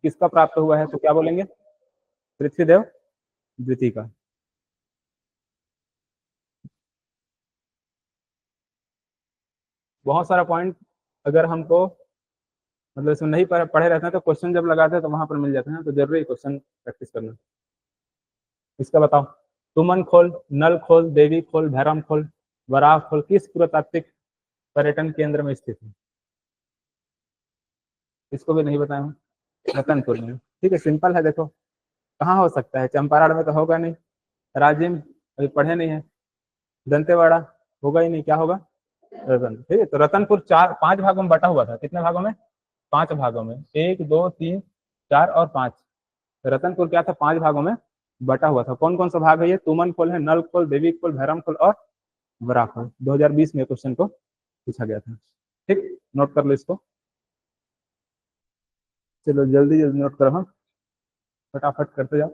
किसका प्राप्त हुआ है, तो क्या बोलेंगे, पृथ्वीदेव द्वितीय का। बहुत सारा पॉइंट अगर हमको मतलब इसमें नहीं पढ़े रहते हैं तो क्वेश्चन जब लगाते हैं तो वहां पर मिल जाते हैं, तो जरूरी क्वेश्चन प्रैक्टिस करना। इसका बताओ, तुमन खोल, नल खोल, देवी खोल, भैरम खोल, वराह खोल किस पुरातात्विक पर्यटन केंद्र में स्थित है? इसको भी नहीं बताया हूँ, रतनपुर में। ठीक है, सिंपल है। देखो कहाँ हो सकता है, चंपारण में तो होगा नहीं, राजिम अभी पढ़े नहीं है, दंतेवाड़ा होगा ही नहीं, क्या होगा, रतन। ठीक है, तो रतनपुर 5 भागों में बटा हुआ था। कितने भागों में, 5 भागों में, 1 2 3 4 और 5। रतनपुर क्या था, 5 भागों में बटा हुआ था। कौन कौन सा भाग है ये, तुमन खोल है, नल खोल, देवी खोल, भैरम खोल और वराह खोल। 2020 में क्वेश्चन को पूछा गया था। ठीक, नोट कर लो इसको। चलो जल्दी जल्दी नोट करो, हाँ फटाफट करते जाओ।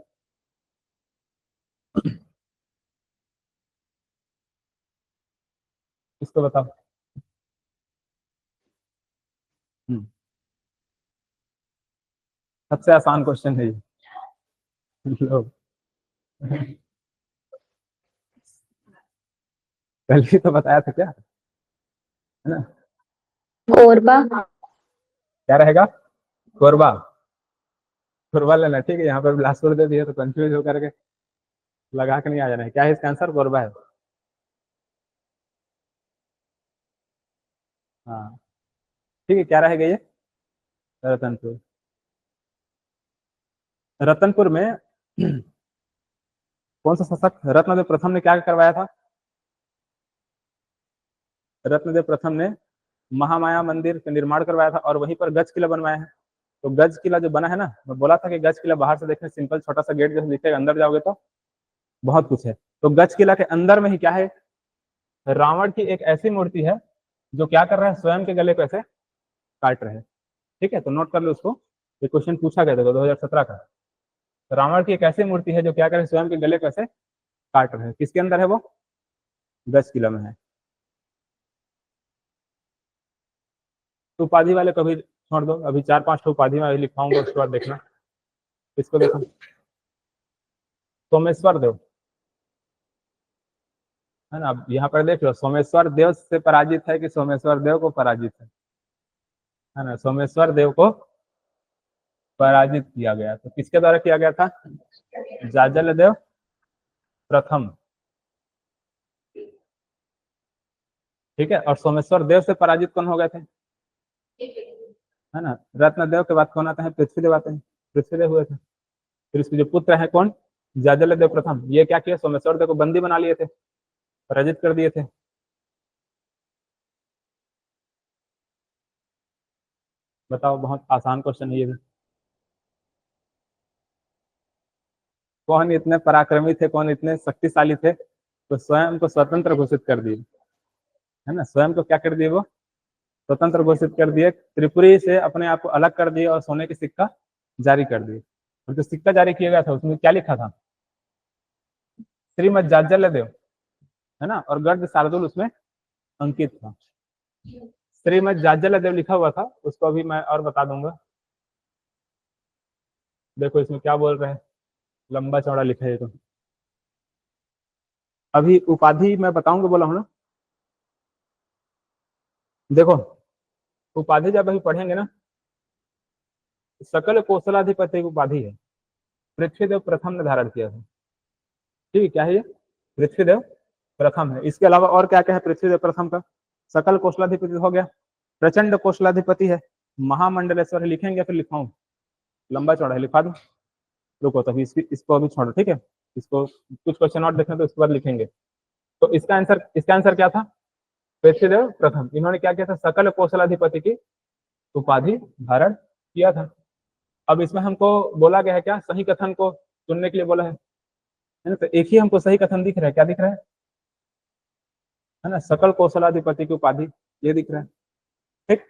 इसको बताओ। सबसे आसान क्वेश्चन है ये। लो, कल ही तो बताया था क्या, है ना। कोरबा। क्या रहेगा, कोरबा। कोरबा लेना, ठीक है। यहाँ पर बिलासपुर दे दिया तो कंफ्यूज होकर के लगा के नहीं आ जाना है। क्या है इसका आंसर, कोरबा है। हाँ ठीक है, क्या रहेगा ये, रतनपुर। रतनपुर में कौन सा शासक रत्नदेव प्रथम ने क्या करवाया था, रत्नदेव प्रथम ने महामाया मंदिर का निर्माण करवाया था और वहीं पर गज किला बनवाया है। तो गज किला जो बना है ना, मैं बोला था कि गज किला बाहर से देखने सिंपल छोटा सा गेट जैसे दिखेगा, अंदर जाओगे तो बहुत कुछ है। तो गज किला के अंदर में ही क्या है, रावण की एक ऐसी मूर्ति है जो क्या कर रहा है, स्वयं के गले को ऐसे काट रहे हैं। ठीक है, तो नोट कर लो उसको, ये क्वेश्चन पूछा गया था 2017 का। रावण की एक ऐसी मूर्ति है जो क्या कर रहे हैं, स्वयं के गले को ऐसे काट रहे हैं। किसके अंदर है वो, गज किला में है। तो उपाधि वाले को भी छोड़ दो, अभी 4-5 उपाधि में लिखवाऊंगा, उसके बाद देखना। इसको देखो, सोमेश्वर देव, है ना। अब यहाँ पर देख लो, सोमेश्वर देव से पराजित है कि सोमेश्वर देव को पराजित है ना। सोमेश्वर देव को पराजित किया गया, तो किसके द्वारा किया गया था, जाजल देव प्रथम। ठीक है, और सोमेश्वर देव से पराजित कौन हो गए थे, है ना। रत्नदेव के बाद कौन आते हैं, पृथ्वीदेव आते हैं, पृथ्वीदेव हुए थे। फिर इसके जो पुत्र है कौन, जाजल देव प्रथम, ये क्या किया, सोमेश्वर देव को बंदी बना लिए थे, पराजित कर दिए थे। बताओ, बहुत आसान क्वेश्चन है ये भी। कौन इतने पराक्रमी थे, कौन इतने शक्तिशाली थे, तो स्वयं को स्वतंत्र घोषित कर दिए, है ना। स्वयं को क्या कर दिए, वो स्वतंत्र घोषित कर दिए, त्रिपुरी से अपने आप को अलग कर दिए और सोने की सिक्का जारी कर दिए। और जो सिक्का जारी किया गया था उसमें क्या लिखा था, श्रीमद जाज्जल्य देव, है ना, और गर्ग शार्दुल उसमें अंकित था। श्रीमद जाज्जल्य देव लिखा हुआ था, उसको अभी मैं और बता दूंगा। देखो इसमें क्या बोल रहे हैं, लंबा चौड़ा लिखा है। तो अभी उपाधि मैं बताऊंगा, बोला हूं ना। देखो उपाधि जब अभी पढ़ेंगे ना, सकल कौशलाधिपति की उपाधि है, पृथ्वीदेव प्रथम ने धारण किया था। ठीक है, क्या है ये, पृथ्वीदेव प्रथम है। इसके अलावा और क्या क्या है पृथ्वीदेव प्रथम का, सकल कौशलाधिपति हो गया, प्रचंड कौशलाधिपति है, महामंडलेश्वर है। लिखेंगे फिर लिखाऊं, लंबा चौड़ा है, लिखा दूं। रुको तभी इसको अभी छोड़ो, ठीक है। इसको कुछ क्वेश्चन और देखना, तो इसके बाद लिखेंगे। तो इसका आंसर क्या था, पृथ्वीदेव प्रथम। इन्होंने क्या किया था, सकल कौशलाधिपति की उपाधि धारण किया था। अब इसमें हमको बोला गया है क्या, सही कथन को चुनने के लिए बोला है ना। तो एक ही हमको सही कथन दिख रहा है, क्या दिख रहा है ना, सकल कौशलाधिपति की उपाधि, ये दिख रहा है। ठीक,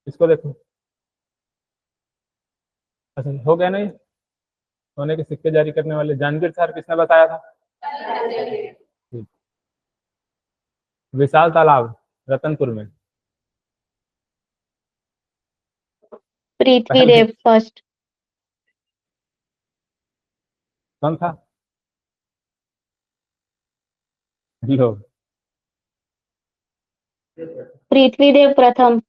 इसको देखो। अच्छा हो गया नहीं, सोने के सिक्के जारी करने वाले जांजगीर सर किसने बताया था, ठीक। विशाल तालाब रतनपुर में। पृथ्वी पहले देव फर्स्ट। कौन था? लो, पृथ्वी देव प्रथम।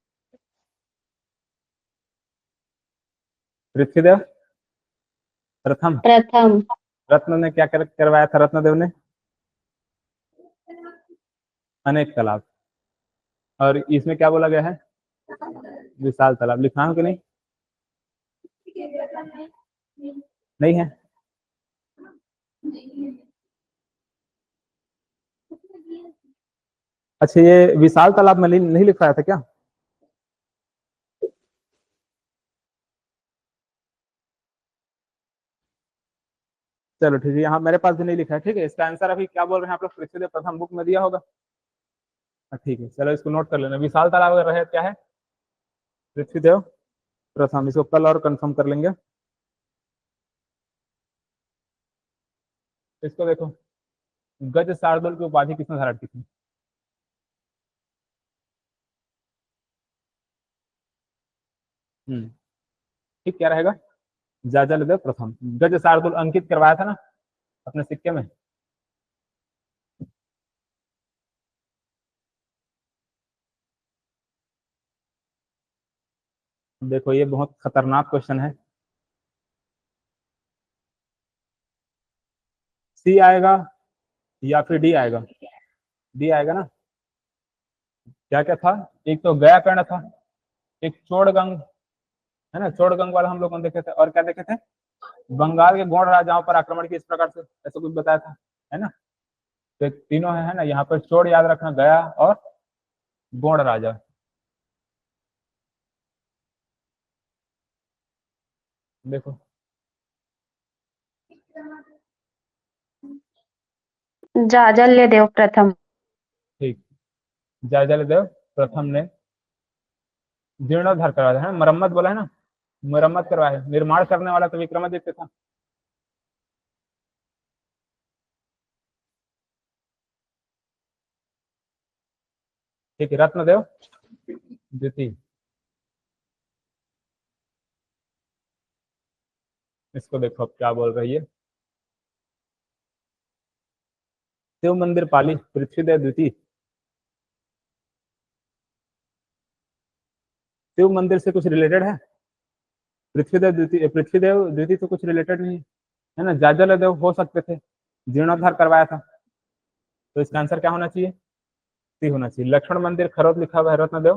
पृथ्वीदेव प्रथम। प्रथम। रत्न ने क्या करवाया था? रत्नदेव ने अनेक तालाब। और इसमें क्या बोला गया है? विशाल तालाब। लिखा हूं कि नहीं? नहीं है? अच्छा, ये विशाल तालाब में नहीं लिखाया था क्या? चलो ठीक है, यहाँ मेरे पास भी नहीं लिखा है। ठीक है, इसका आंसर अभी क्या बोल रहे हैं आप लोग? पृथ्वीदेव प्रथम बुक में दिया होगा। ठीक है, चलो इसको नोट कर लेना। विशाल तालाब अगर रहे क्या है? पृथ्वीदेव प्रथम। इसको कल और कंफर्म कर लेंगे। इसको देखो, गज शार्दुल की उपाधि किसने धारण की थी? हम्म, ठीक क्या रहेगा? जाजलदेव प्रथम। गज शार्दुल अंकित करवाया था ना अपने सिक्के में। देखो, ये बहुत खतरनाक क्वेश्चन है। सी आएगा या फिर डी आएगा? डी आएगा ना। क्या क्या था? एक तो गया कर्ण था, एक चोड़गंग, है ना, चोड़गंग वाला हम लोगों ने देखे थे, और क्या देखे थे? बंगाल के गौड़ राजाओं पर आक्रमण की इस प्रकार से ऐसा कुछ बताया था, है ना। तो तीनों है ना, यहाँ पर चोड़ याद रखना, गया और गौड़ राजा। देखो, जाजल्य देव प्रथम। ठीक, जाजलदेव प्रथम ने जीर्णोद्धार करवाया है, मरम्मत बोला है ना, मरम्मत करवाया है। निर्माण करने वाला तो विक्रमादित्य था। ठीक है, रत्नदेव द्वितीय। इसको देखो अब क्या बोल रही है। शिव मंदिर पाली पृथ्वीदेव द्वितीय। शिव मंदिर से कुछ रिलेटेड है? पृथ्वीदेव द्वितीय, पृथ्वीदेव द्वितीय तो कुछ रिलेटेड नहीं है ना। जाजलदेव हो सकते थे, जीर्णोद्धार करवाया था। तो इसका आंसर क्या होना चाहिए? सी होना चाहिए। लक्ष्मण मंदिर खरोद लिखा हुआ है, रत्नदेव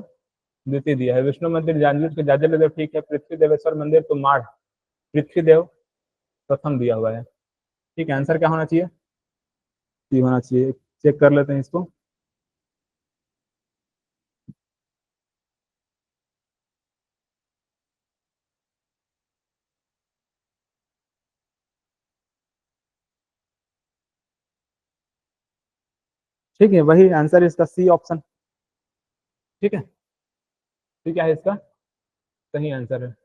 द्वितीय दिया है। विष्णु मंदिर जांजगीर के जाजलदेव ठीक है। पृथ्वी देवेश्वर मंदिर तो माढ़ पृथ्वीदेव प्रथम दिया हुआ है। ठीक है, आंसर क्या होना चाहिए? सी होना चाहिए। चेक कर लेते हैं इसको। ठीक है, वही आंसर इसका सी ऑप्शन। ठीक है, ठीक है, इसका सही आंसर है।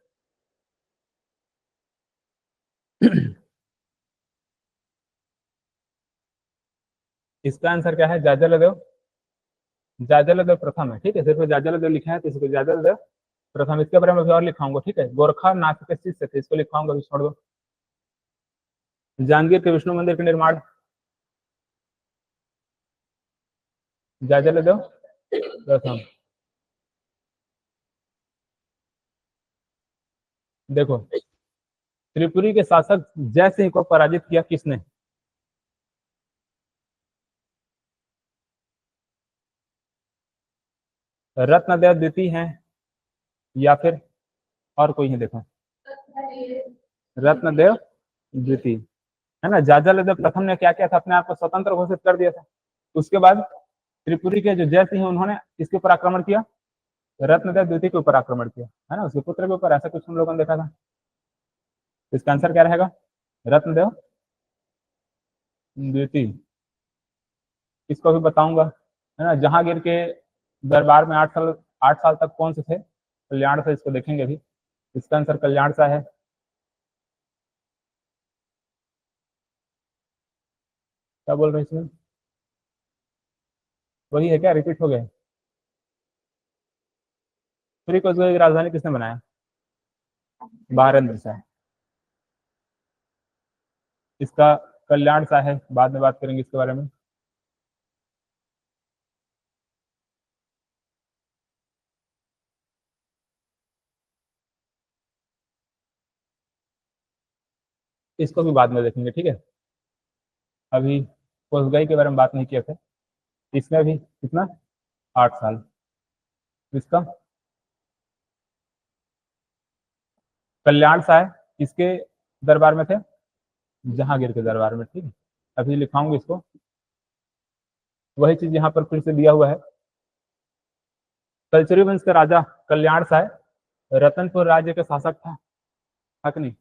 इसका आंसर क्या है? जाजलदेव, जाजलदेव प्रथम है। ठीक है, सिर्फ जाजलदेव लिखा है तो इसको जाजलदेव प्रथम। इसके बारे में भी और लिखाऊंगा। ठीक है, गोरखा नाथ के शिष्य थे, इसको लिखाऊंगा, अभी छोड़ दो। जांजगीर के विष्णु मंदिर के निर्माण जाजलदेव प्रथम। देखो, त्रिपुरी के शासक जय सिंह को पराजित किया किसने? रत्नदेव द्वितीय हैं या फिर और कोई है? देखो, रत्नदेव द्वितीय, है ना। जाजलदेव प्रथम ने क्या किया था? अपने आप को स्वतंत्र घोषित कर दिया था। उसके बाद त्रिपुरी के जो जय सिंह उन्होंने किसके ऊपर आक्रमण किया? रत्नदेव द्वितीय के ऊपर आक्रमण किया, है ना, उसके पुत्र के ऊपर। ऐसा कुछ हम लोगों ने देखा था। इसका आंसर क्या रहेगा? रत्नदेव द्वितीय। इसको भी बताऊंगा, है ना। जहांगीर के दरबार में 8 साल, 8 साल तक कौन से थे? कल्याण से। इसको देखेंगे अभी। इसका आंसर कल्याण सा है। क्या बोल रहे हैं इसमें? वही है क्या, रिपीट हो गया? सूर्य कोसला की राजधानी किसने बनाया? बारेंद्र शाह। इसका कल्याण शाह है, बाद में बात करेंगे इसके बारे में। इसको भी बाद में देखेंगे, ठीक है। अभी कोसगाई के बारे में बात नहीं किए थे। इसमें भी कितना, 8 साल। इसका कल्याण शाह किसके दरबार में थे? जहांगीर के दरबार में, ठीक है। अभी लिखाऊंगा इसको। वही चीज यहाँ पर फिर से दिया हुआ है। कलचरी वंश का राजा कल्याण शाह रतनपुर राज्य के शासक था, था कि नहीं?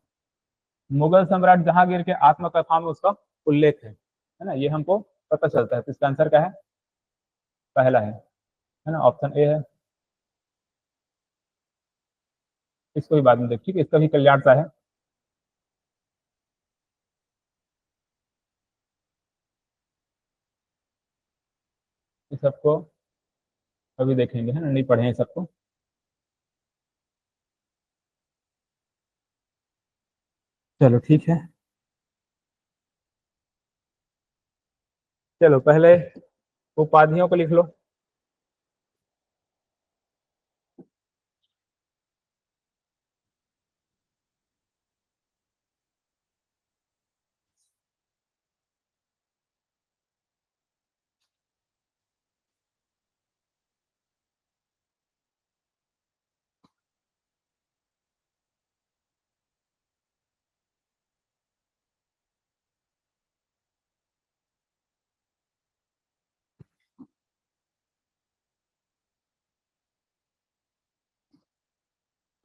मुगल सम्राट जहांगीर के आत्मकथाओं में उसका उल्लेख है ना, ये हमको पता चलता है। तो इसका आंसर क्या है? पहला है ना, ऑप्शन ए है। इसको भी बाद में देख, ठीक है। इसका भी कल्याण सा है। इस सबको अभी देखेंगे, है ना, नहीं पढ़े हैं सबको। चलो ठीक है। चलो पहले उपाधियों को लिख लो।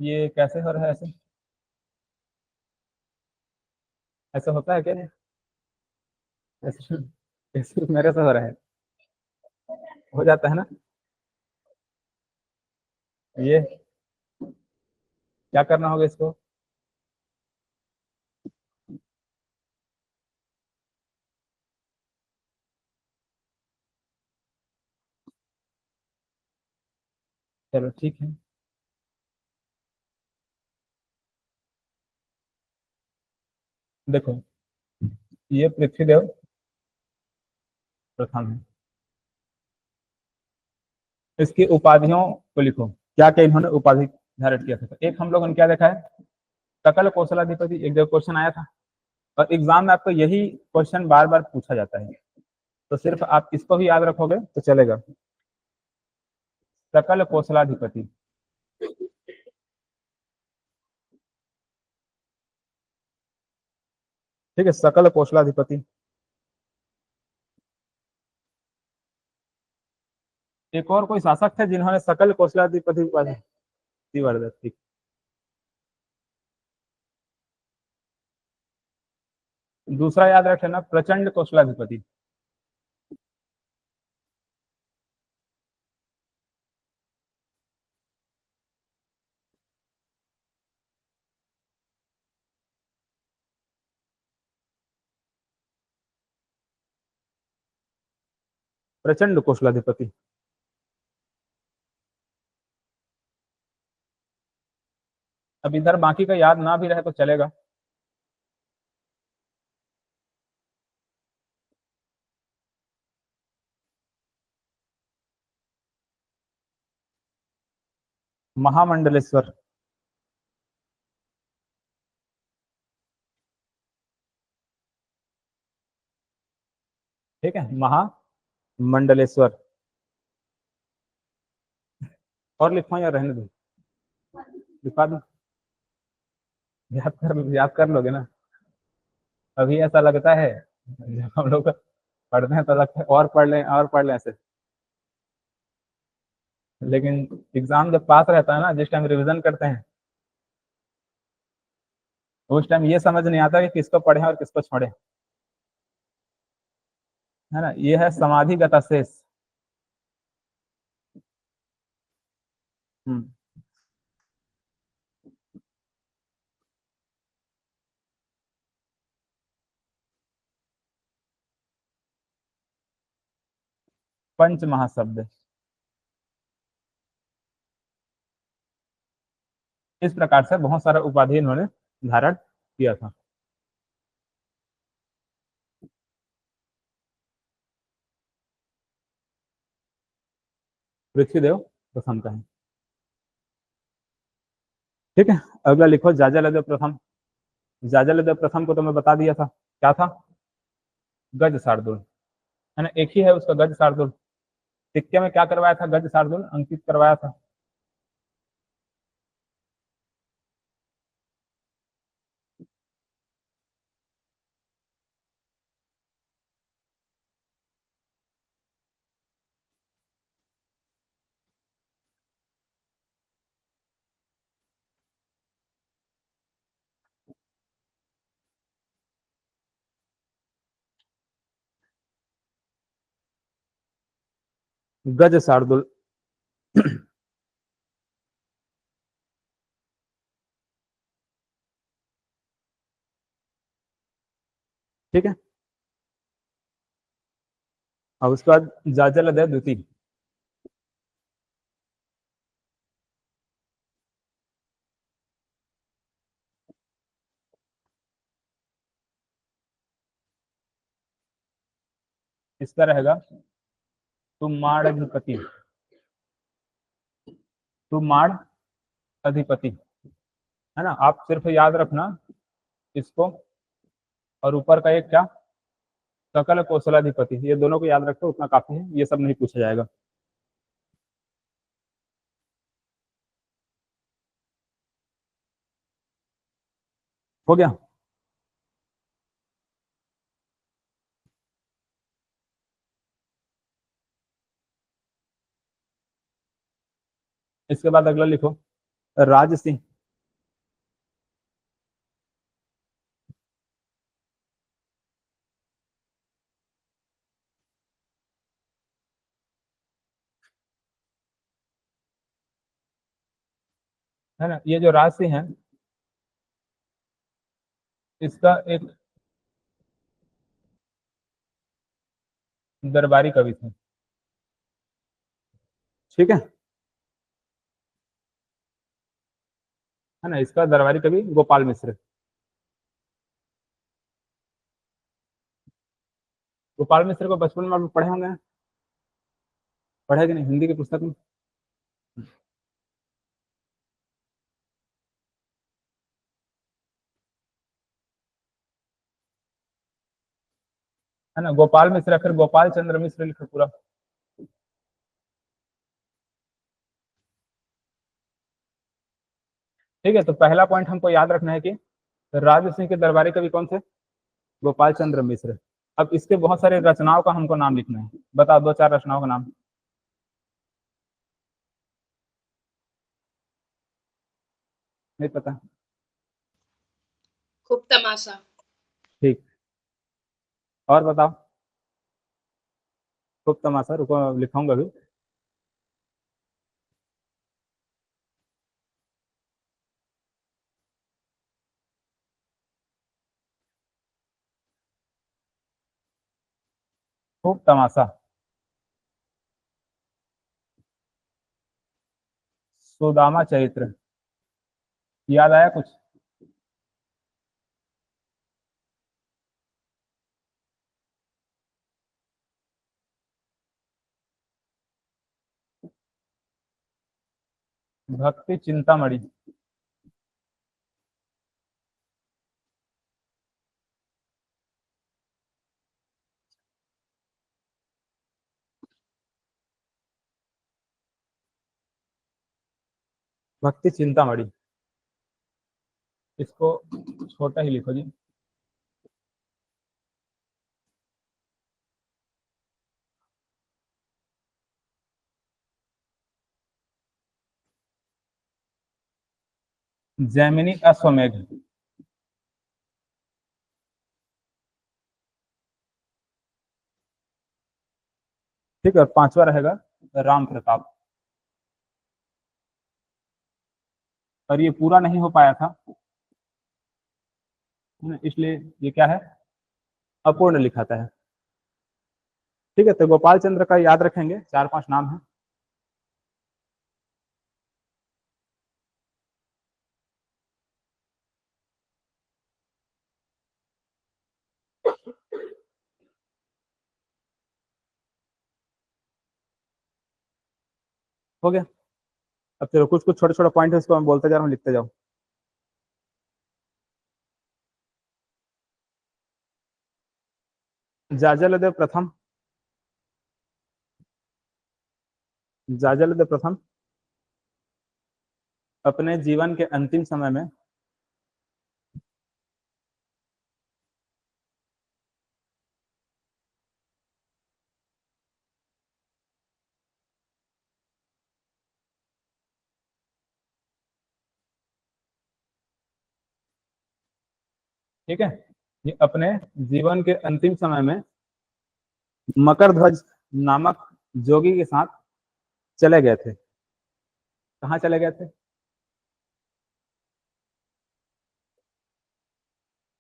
ये कैसे हो रहा है ऐसे? ऐसा होता है क्या? ऐसे ऐसे मेरे से हो रहा है? हो जाता है ना? ये क्या करना होगा इसको? चलो ठीक है। देखो, ये पृथ्वीदेव प्रथम है। इसकी उपाधियों को लिखो, क्या क्या इन्होंने उपाधि धारण किया था। एक हम लोगों ने क्या देखा है, सकल कौशलाधिपति, एक जगह क्वेश्चन आया था। और एग्जाम में आपको यही क्वेश्चन बार बार पूछा जाता है, तो सिर्फ आप इसको भी याद रखोगे तो चलेगा। सकल कौशलाधिपति, ठीक है, सकल कौशलाधिपति। एक और कोई शासक थे जिन्होंने सकल कौशलाधिपति उपाधि दी? वर्धक, ठीक। दूसरा याद रखना, प्रचंड कौशलाधिपति। प्रचंड कौशलाधिपति। अब इधर बाकी का याद ना भी रहे तो चलेगा। महामंडलेश्वर, ठीक है, महामंडलेश्वर। और लिखवाऊं या रहने दो? लिखवा दो, याद कर लोगे ना? अभी ऐसा लगता है, जब हम लोग पढ़ते हैं तो लगता है और पढ़ लें और पढ़ लें ऐसे। लेकिन एग्जाम जब पास रहता है ना, जिस टाइम रिवीजन करते हैं, उस टाइम ये समझ नहीं आता कि किसको पढ़े और किसको छोड़े, है ना। ये है समाधिगत शेष। हम्म। पंच महाशब्द। इस प्रकार से बहुत सारा उपाधि इन्होंने धारण किया था। पृथ्वीदेव प्रथम का है। ठीक है, अगला लिखो जाजलदेव प्रथम। जाजलदेव प्रथम को तो मैं बता दिया था, क्या था? गज शार्दुल, है ना, एक ही है उसका, गज शार्दुल। सिक्के में क्या करवाया था? गज शार्दुल अंकित करवाया था। गज शार्दुल। ठीक है, और उसके बाद जाजलदेव द्वितीय। इसका रहेगा तुमाड़ अधिपति। तुमाड़ अधिपति, है ना, आप सिर्फ याद रखना इसको, और ऊपर का एक क्या, सकल कौशलाधिपति, ये दोनों को याद रखो, उतना काफी है, ये सब नहीं पूछा जाएगा। हो गया? इसके बाद अगला लिखो राज सिंह। है ना, ये जो राज सिंह है, इसका एक दरबारी कवि थे। ठीक है ना, इसका दरबारी कवि गोपाल मिश्र। गोपाल मिश्र को बचपन में आप पढ़े होंगे, पढ़े कि नहीं, हिंदी की पुस्तक में? है ना, गोपाल मिश्र, फिर गोपाल चंद्र मिश्र लिखो पूरा। ठीक है, तो पहला पॉइंट हमको याद रखना है कि राज सिंह के दरबारी कवि कौन थे? गोपाल चंद्र मिश्र। अब इसके बहुत सारे रचनाओं का हमको नाम लिखना है, बताओ दो चार रचनाओं का नाम। नहीं पता? खूब तमाशा। ठीक, और बताओ। खूब तमाशा, रुको लिखाऊंगा भी। खूब तमाशा। सुदामा चरित्र, याद आया कुछ? भक्ति चिंतामणि। भक्ति चिंतामणि, इसको छोटा ही लिखो जी। जैमिनी अश्वमेघ। ठीक है, और पांचवा रहेगा राम प्रताप। और ये पूरा नहीं हो पाया था, इसलिए ये क्या है, अपूर्ण लिखाता है। ठीक है, तो गोपाल चंद्र का याद रखेंगे, 4-5 नाम है। हो गया। अब चलो कुछ कुछ छोटे छोटे पॉइंट है, इसको मैं बोलते जा रहा हूँ, लिखते जाओ। जाजलदेव प्रथम, जाजलदेव प्रथम अपने जीवन के अंतिम समय में ठीक है, ये अपने जीवन के अंतिम समय में मकर ध्वज नामक जोगी के साथ चले गए थे। कहाँ चले गए थे?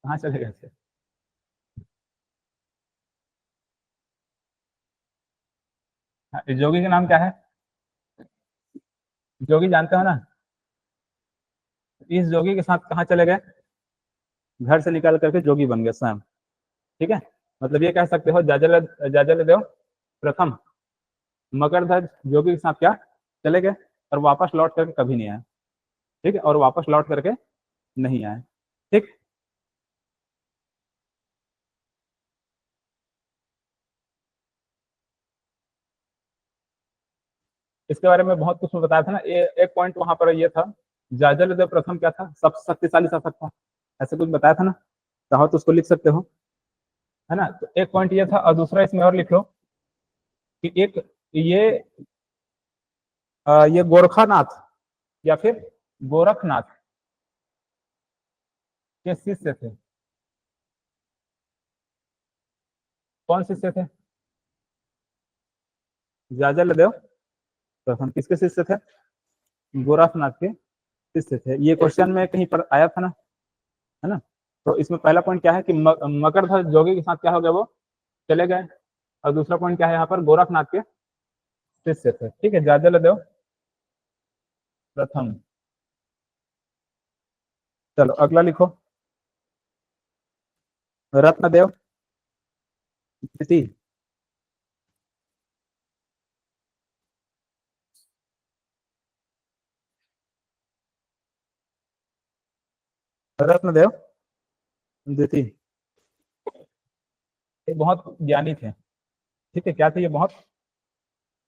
कहाँ चले गए थे? हाँ, इस जोगी का नाम क्या है? जोगी जानते हो ना? इस जोगी के साथ कहाँ चले गए? घर से निकल करके जोगी बन गए स्वयं। ठीक है, मतलब ये कह सकते हो जाजलदेव प्रथम मकरध्वज जोगी के साथ क्या चले गए, और वापस लौट करके कभी नहीं आए। ठीक है, और वापस लौट करके नहीं आए। ठीक, इसके बारे में बहुत कुछ मैं बताया था ना। एक पॉइंट वहां पर ये था, जाजलदेव प्रथम क्या था? सबसे शक्तिशाली शासक था, ऐसे कुछ बताया था ना। चाहो तो उसको लिख सकते हो, है ना। तो एक पॉइंट ये था, और दूसरा इसमें और लिख लो कि एक ये ये गोरखानाथ या फिर गोरखनाथ के शिष्य थे। कौन शिष्य थे? जाजलदेव प्रथम किसके शिष्य थे? गोरखनाथ के शिष्य थे। ये क्वेश्चन में कहीं पर आया था ना, है ना। तो इसमें पहला पॉइंट क्या है कि मकरध्वज जोगी के साथ क्या हो गया, वो चले गए। और दूसरा पॉइंट क्या है यहाँ पर? गोरखनाथ के शिष्य थे। ठीक है, जाजलदेव प्रथम। चलो अगला लिखो, रत्नदेव द्वितीय। रत्नदेव द्वितीय ये बहुत ज्ञानी थे। ठीक है, क्या थे? ये बहुत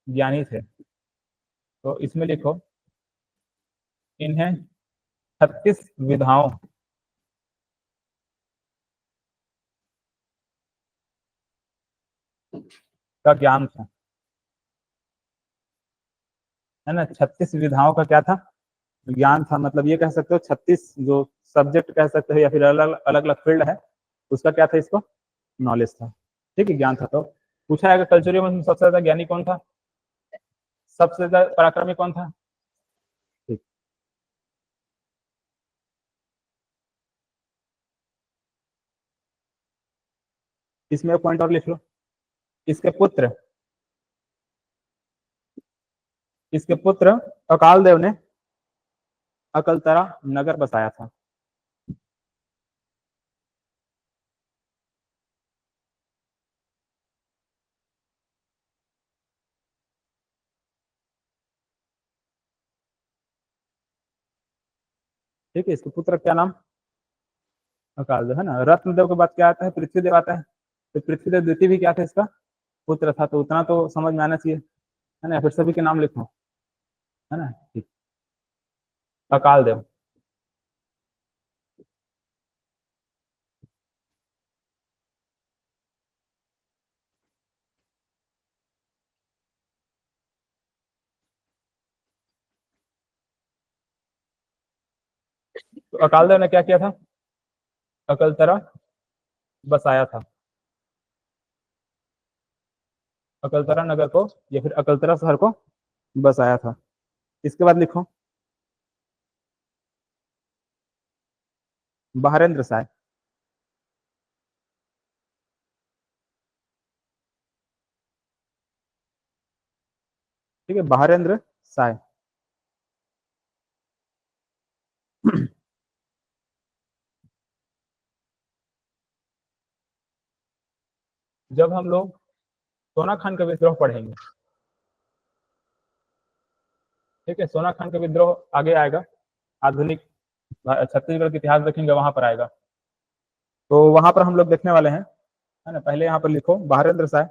ज्ञानी थे। तो इसमें लिखो, इन्हें 36 विधाओं का ज्ञान था, है ना। 36 विधाओं का क्या था? ज्ञान था। मतलब ये कह सकते हो 36 जो सब्जेक्ट कह सकते हो, या फिर अलग अलग अलग फील्ड है, उसका क्या था? इसको नॉलेज था। ठीक है, ज्ञान था। तो पूछा है कल्चरियों में सबसे ज्यादा ज्ञानी कौन था, सबसे ज्यादा पराक्रमी कौन था? ठीक, इसमें एक पॉइंट और लिख लो, इसके पुत्र, इसके पुत्र अकाल देव ने अकलतरा नगर बसाया था। ठीक है, इसके पुत्र क्या नाम? अकाल देव, है ना। रत्नदेव के बाद क्या आता है? पृथ्वीदेव आता है। तो पृथ्वीदेव द्वितीय भी क्या था? इसका पुत्र था। तो उतना तो समझ में आना चाहिए, है ना। फिर सभी के नाम लिखो, है ना। ठीक, अकाल देव। तो अकाल देव ने क्या किया था? अकलतरा बसाया था। अकलतरा नगर को या फिर अकलतरा शहर को बसाया था। इसके बाद लिखो, बहारेंद्र शाह। ठीक है, बहारेंद्र साय। जब हम लोग सोना खान का विद्रोह पढ़ेंगे, ठीक है, सोना खान का विद्रोह आगे आएगा, आधुनिक छत्तीसगढ़ का इतिहास देखेंगे वहां पर आएगा, तो वहां पर हम लोग देखने वाले हैं, है ना। पहले यहाँ पर लिखो बहारेंद्र साय।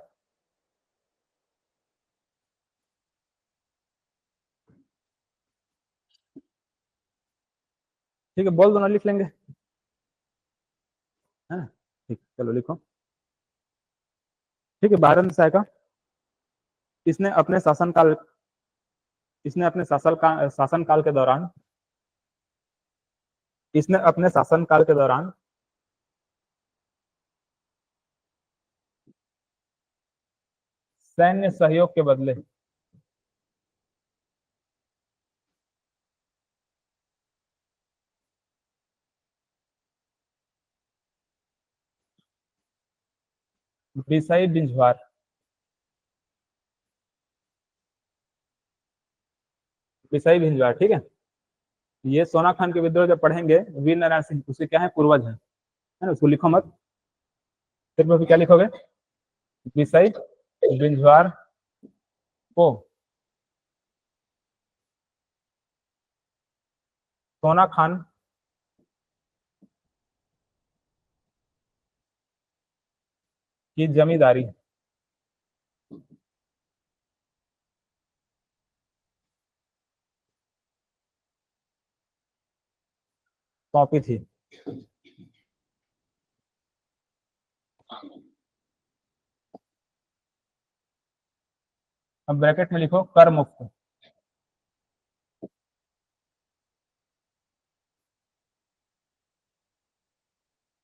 ठीक है, बोल दो ना, लिख लेंगे, है ना। ठीक, चलो लिखो। ठीक है, बहारेंद्र साय का, इसने अपने शासनकाल, इसने अपने शासनकाल के दौरान, इसने अपने शासनकाल के दौरान सैन्य सहयोग के बदले बिसाई बिंझवार, बिसाई बिंझवार, ठीक है। ये सोना खान के विद्रोह जब पढ़ेंगे, वीर नारायण सिंह उसके क्या है, पूर्वज है ना, उसको लिखो मत, फिर भी क्या लिखोगे, बिसाई बिंझवार को सोना खान की जमींदारी सौंपी थी। अब ब्रैकेट में लिखो कर मुक्त।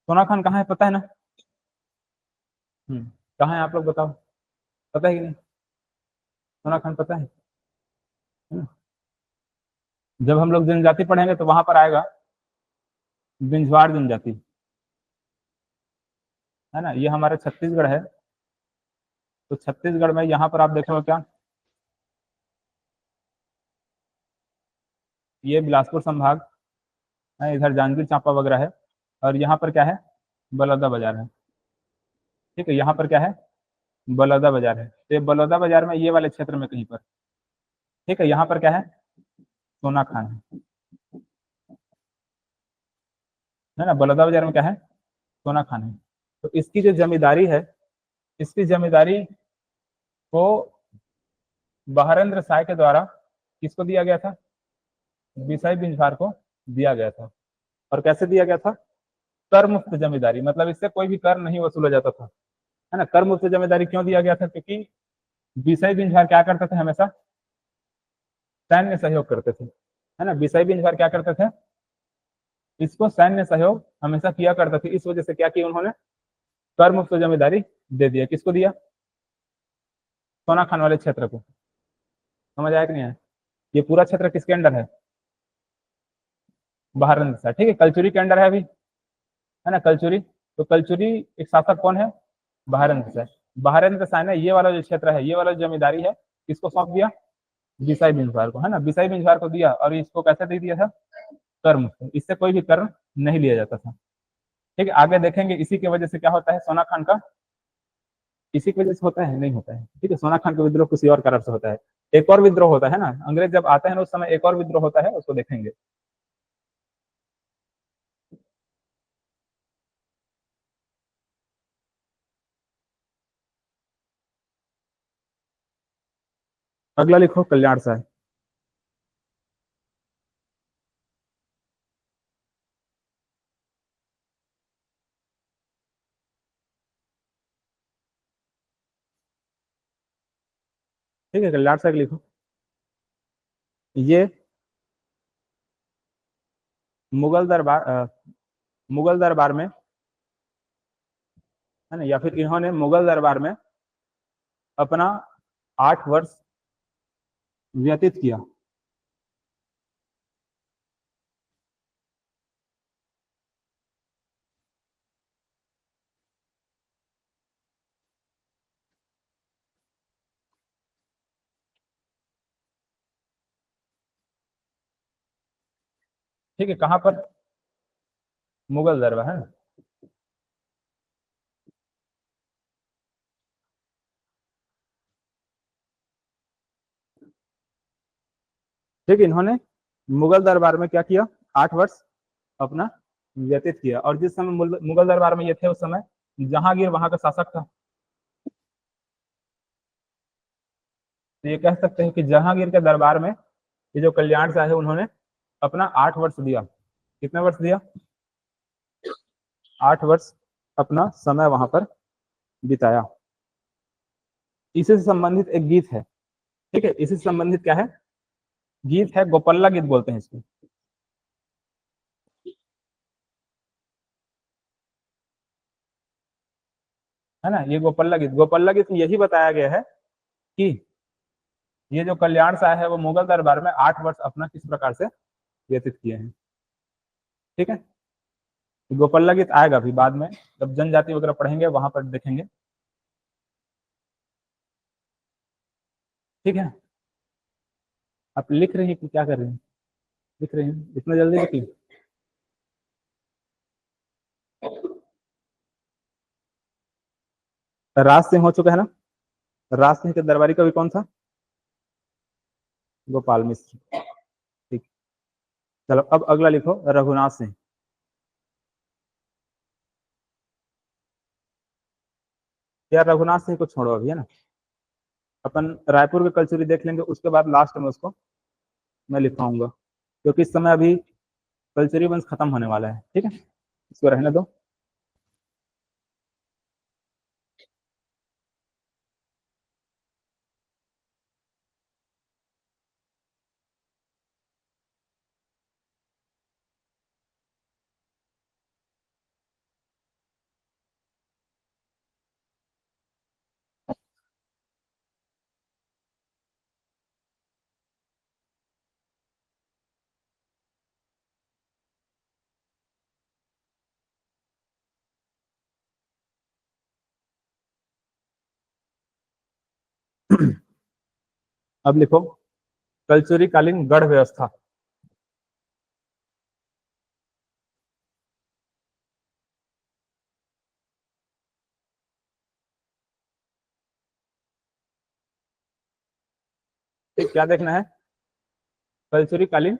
सोना खान कहाँ है पता है ना? कहाँ है आप लोग बताओ, पता है कि नहीं? सोना खान पता है ना? जब हम लोग जनजाति पढ़ेंगे तो वहां पर आएगा बिंझवार जनजाति, है ना। ये हमारे छत्तीसगढ़ है, तो छत्तीसगढ़ में यहाँ पर आप देखोगे क्या, ये बिलासपुर संभाग है, इधर जांजगीर चांपा वगैरह है, और यहाँ पर क्या है, बलौदा बाजार है। ठीक है, यहाँ पर क्या है, बलौदा बाजार है, तो ये बलौदा बाजार में ये वाले क्षेत्र में कहीं पर, ठीक है, यहाँ पर क्या है, सोना खान है ना। बलौदा बाजार में क्या है, सोना खान है। तो इसकी जो जमींदारी है, इसकी जमींदारी को बहारेंद्र साय के द्वारा किसको दिया गया था, बिसाई बिंझार को दिया गया था। और कैसे दिया गया था, कर मुक्त जमींदारी, मतलब इससे कोई भी कर नहीं वसूला जाता था, है ना। कर मुक्त जमींदारी क्यों दिया गया था, क्योंकि बिसाई बिंझार क्या करते थे, हमेशा सैन्य सहयोग करते थे, है ना। बिसाई बिंझार क्या करते थे, इसको सैन्य सहयोग हमेशा किया करते थे, इस वजह से क्या किया उन्होंने, कर मुक्त जमींदारी दे दिया। किसको दिया, सोना खान वाले क्षेत्र को। समझ आया कि नहीं आया? ये पूरा क्षेत्र किसके अंडर है, बहारेंद्र साय, ठीक है। कलचुरी के अंडर है अभी, है ना, कलचुरी। तो कलचुरी एक शासक कौन है, बहारेंद्र साय। बहारेंद्र साय ने ये वाला जो क्षेत्र है, ये वाला जमींदारी है, किसको सौंप दिया, बिसाई बिंझवार को, है ना। बिसाई बिंझवार को दिया, और इसको कैसे दे दिया था, कर मुक्त, इससे कोई भी कर नहीं लिया जाता था। ठीक है, आगे देखेंगे इसी की वजह से क्या होता है सोना खान का, इसी की वजह से होता है, नहीं होता है, ठीक है। सोना खान का विद्रोह किसी और कारण से होता है, एक और विद्रोह होता है ना, अंग्रेज जब आते हैं ना उस समय एक और विद्रोह होता है, उसको देखेंगे। अगला लिखो कल्याण साय। ठीक है, कल्याण साय लिखो। ये मुगल दरबार, मुगल दरबार में, है ना, या फिर इन्होंने मुगल दरबार में अपना 8 वर्ष व्यतीत किया। ठीक है, कहाँ पर? मुगल दरबार है ना। ठीक है, इन्होंने मुगल दरबार में क्या किया, 8 वर्ष अपना व्यतीत किया। और जिस समय मुगल दरबार में ये थे, उस समय जहांगीर वहां का शासक था। तो ये कह सकते हैं कि जहांगीर के दरबार में ये जो कल्याण शाह है, उन्होंने अपना 8 वर्ष दिया। कितने वर्ष दिया? 8 वर्ष अपना समय वहां पर बिताया। इसी से संबंधित एक गीत है। ठीक है, इसी से संबंधित क्या है? गीत है, गोपल्ला गीत बोलते हैं इसको, है ना। ये गोपल्ला गीत, गोपल्ला गीत में यही बताया गया है कि ये जो कल्याण शाह है, वो मुगल दरबार में 8 वर्ष अपना किस प्रकार से व्यतीत किए हैं। ठीक है, गोपल्ला गीत आएगा अभी बाद में, जब जनजाति वगैरह पढ़ेंगे वहां पर देखेंगे। ठीक है, आप लिख रही हैं कि क्या कर रही हैं? लिख रही हैं, इतना जल्दी लिखी? राज सिंह हो चुका है ना। राज सिंह के दरबारी कवि कौन था? गोपाल मिश्र। ठीक, चलो अब अगला लिखो, रघुनाथ सिंह। यार रघुनाथ सिंह को छोड़ो अभी, है ना। अपन रायपुर के कल्चरी देख लेंगे, उसके बाद लास्ट में उसको मैं लिखवाऊंगा, क्योंकि इस समय अभी कल्चरी वंश खत्म होने वाला है। ठीक है, इसको रहने दो। अब लिखो, कल्चरी कालीन गढ़ व्यवस्था। ठीक, क्या देखना है? कल्चरी कालीन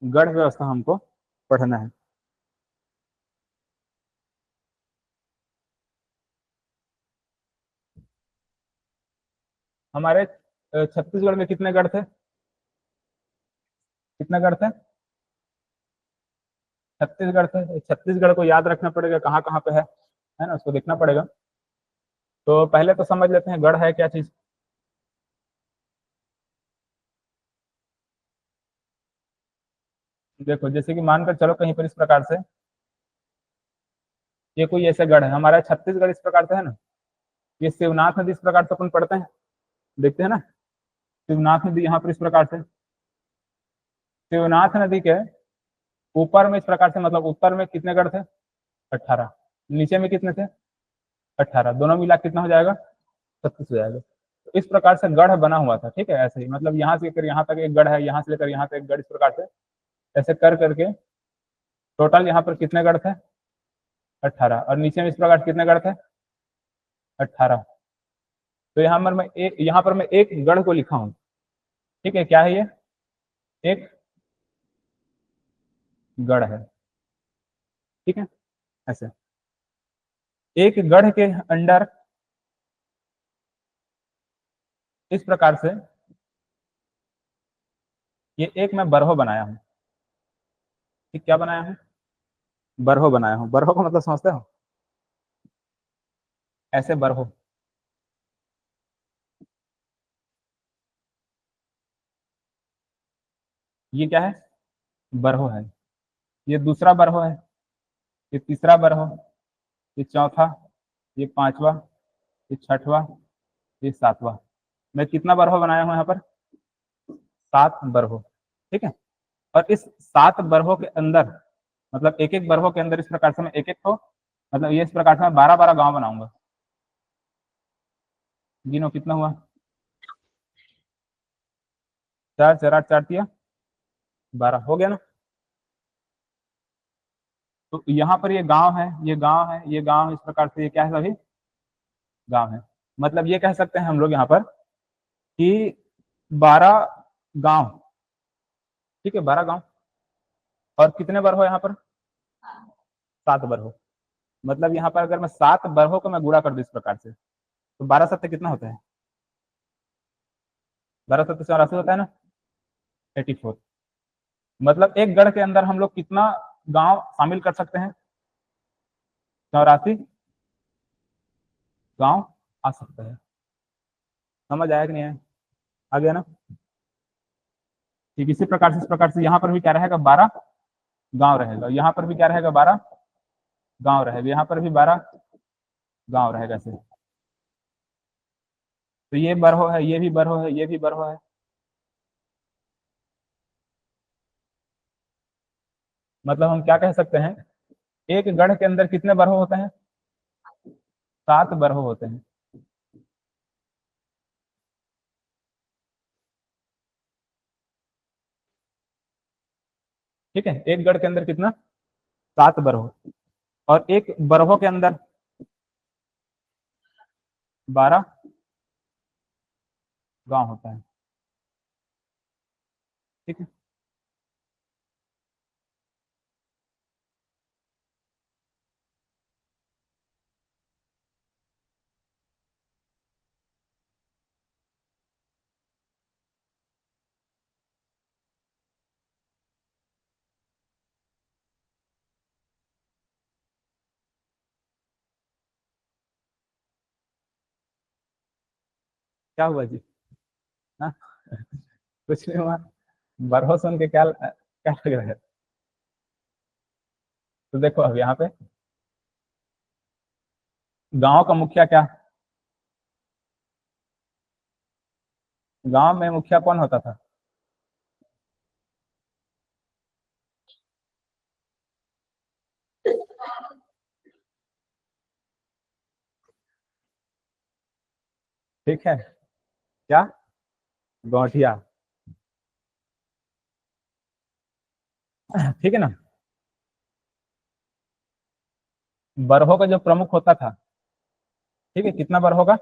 गढ़ व्यवस्था हमको पढ़ना है। हमारे छत्तीसगढ़ में कितने गढ़ थे? कितने गढ़ थे? छत्तीसगढ़ थे। छत्तीसगढ़ को याद रखना पड़ेगा, कहाँ कहाँ पे है ना, उसको देखना पड़ेगा। तो पहले तो समझ लेते हैं गढ़ है क्या चीज। देखो, जैसे कि मानकर चलो कहीं पर इस प्रकार से ये कोई ऐसे गढ़ है, हमारा छत्तीसगढ़ इस प्रकार से है ना। ये शिवनाथ नदी इस प्रकार से अपन पढ़ते हैं, देखते हैं ना। शिवनाथ नदी यहाँ पर इस प्रकार से, शिवनाथ नदी के ऊपर में इस प्रकार से, मतलब उत्तर में कितने गढ़ थे? 18। नीचे में कितने थे? 18, दोनों मिला कितना हो जाएगा? 36 हो जाएगा। तो इस प्रकार से गढ़ बना हुआ था। ठीक है, ऐसे ही मतलब यहाँ से लेकर यहाँ तक एक गढ़ है, यहाँ से लेकर यहाँ तक एक गढ़, इस प्रकार से ऐसे कर करके टोटल यहाँ पर कितने गढ़ थे? 18। और नीचे में इस प्रकार कितने गढ़ थे? 18। तो यहाँ पर मैं एक गढ़ को लिखा हूँ। ठीक है, क्या है ये? एक गढ़ है। ठीक है, ऐसे एक गढ़ के अंडर इस प्रकार से ये एक मैं बरहो बनाया हूँ। ठीक, क्या बनाया हूँ? बरहो बनाया हूँ। बरहो का मतलब समझते हो? ऐसे बरहो, ये क्या है? बरहो है। ये दूसरा बरहो है, ये तीसरा बरहो, ये चौथा, ये पांचवा, ये छठवा, ये सातवां। मैं कितना बरहो बनाया हूँ यहाँ पर? 7 बरहो। ठीक है, और इस 7 बरहो के अंदर, मतलब एक एक बरहो के अंदर इस प्रकार से मैं एक एक को, मतलब ये इस प्रकार से मैं 12-12 गांव बनाऊंगा। गिनो कितना हुआ? 4 4 8 4 तिया 12 हो गया ना। तो यहाँ पर ये गांव है, ये गांव है, ये गांव, इस प्रकार से ये क्या है, सभी गांव है। मतलब ये कह सकते हैं हम लोग यहाँ पर कि 12 गांव, ठीक है, 12 गांव। और कितने बरहो यहाँ पर, 7 बरहो। मतलब यहाँ पर अगर मैं 7 बरहो को मैं गुणा कर दूं इस प्रकार से, तो 12 सत्ते कितना होता है, 12 सत्ते 84 होता है ना, 84। मतलब एक गढ़ के अंदर हम लोग कितना गांव शामिल कर सकते हैं, 84 गांव आ सकता है। समझ आया कि नहीं आया, आ गया ना। ठीक इसी प्रकार से, इस प्रकार से यहाँ पर भी क्या रहेगा, 12 गांव रहेगा, यहाँ पर भी क्या रहेगा, 12 गांव रहेगा, यहाँ पर भी 12 गांव रहेगा ऐसे। तो ये बरहो है, ये भी बरहो है, ये भी बरहो है। मतलब हम क्या कह सकते हैं, एक गढ़ के अंदर कितने बरहो होते हैं, 7 बरहो होते हैं। ठीक है, एक गढ़ के अंदर कितना, 7 बरहो। और एक बरहो के अंदर 12 गांव होता है। ठीक है, क्या हुआ जी, हाँ कुछ नहीं हुआ, बरहो सुन के क्या क्या लग रहा है। तो देखो अब यहाँ पे गांव का मुखिया क्या, गांव में मुखिया कौन होता था, ठीक है, क्या, गौठिया। ठीक है ना। बरहो का जो प्रमुख होता था, ठीक है, कितना बरहो का,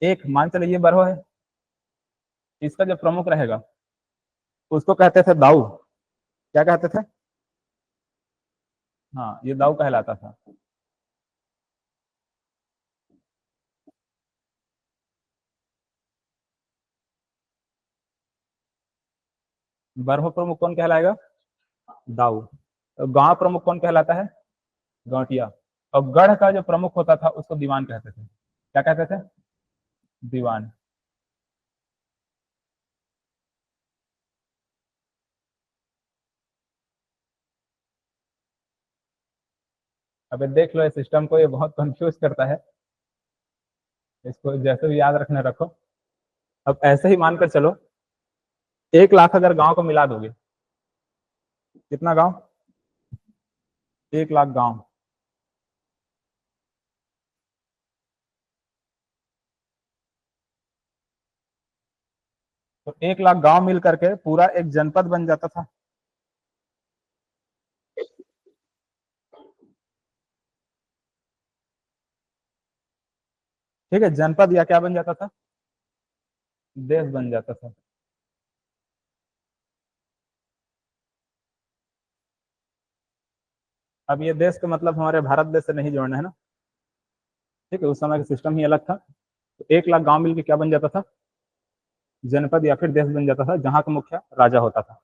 एक, मान चलो ये बरहो है, इसका जो प्रमुख रहेगा उसको कहते थे दाऊ। क्या कहते थे, हाँ ये दाऊ कहलाता था। बरहो प्रमुख कौन कहलाएगा, दाऊ। तो गांव प्रमुख कौन कहलाता है, गौटिया। और गढ़ का जो प्रमुख होता था उसको दीवान कहते थे। क्या कहते थे, दीवान। अबे देख लो इस सिस्टम को, ये बहुत कंफ्यूज करता है, इसको जैसे भी याद रखना रखो। अब ऐसे ही मानकर चलो, 1 लाख अगर गांव को मिला दोगे, कितना गांव, 1 लाख गांव। तो 1 लाख गांव मिल करके पूरा एक जनपद बन जाता था। ठीक है, जनपद या क्या बन जाता था, देश बन जाता था। अब ये देश का मतलब हमारे भारत देश से नहीं जोड़ना है ना। ठीक है, उस समय का सिस्टम ही अलग था। तो 1 लाख गांव मिलकर क्या बन जाता था, जनपद या फिर देश बन जाता था, जहां का मुखिया राजा होता था।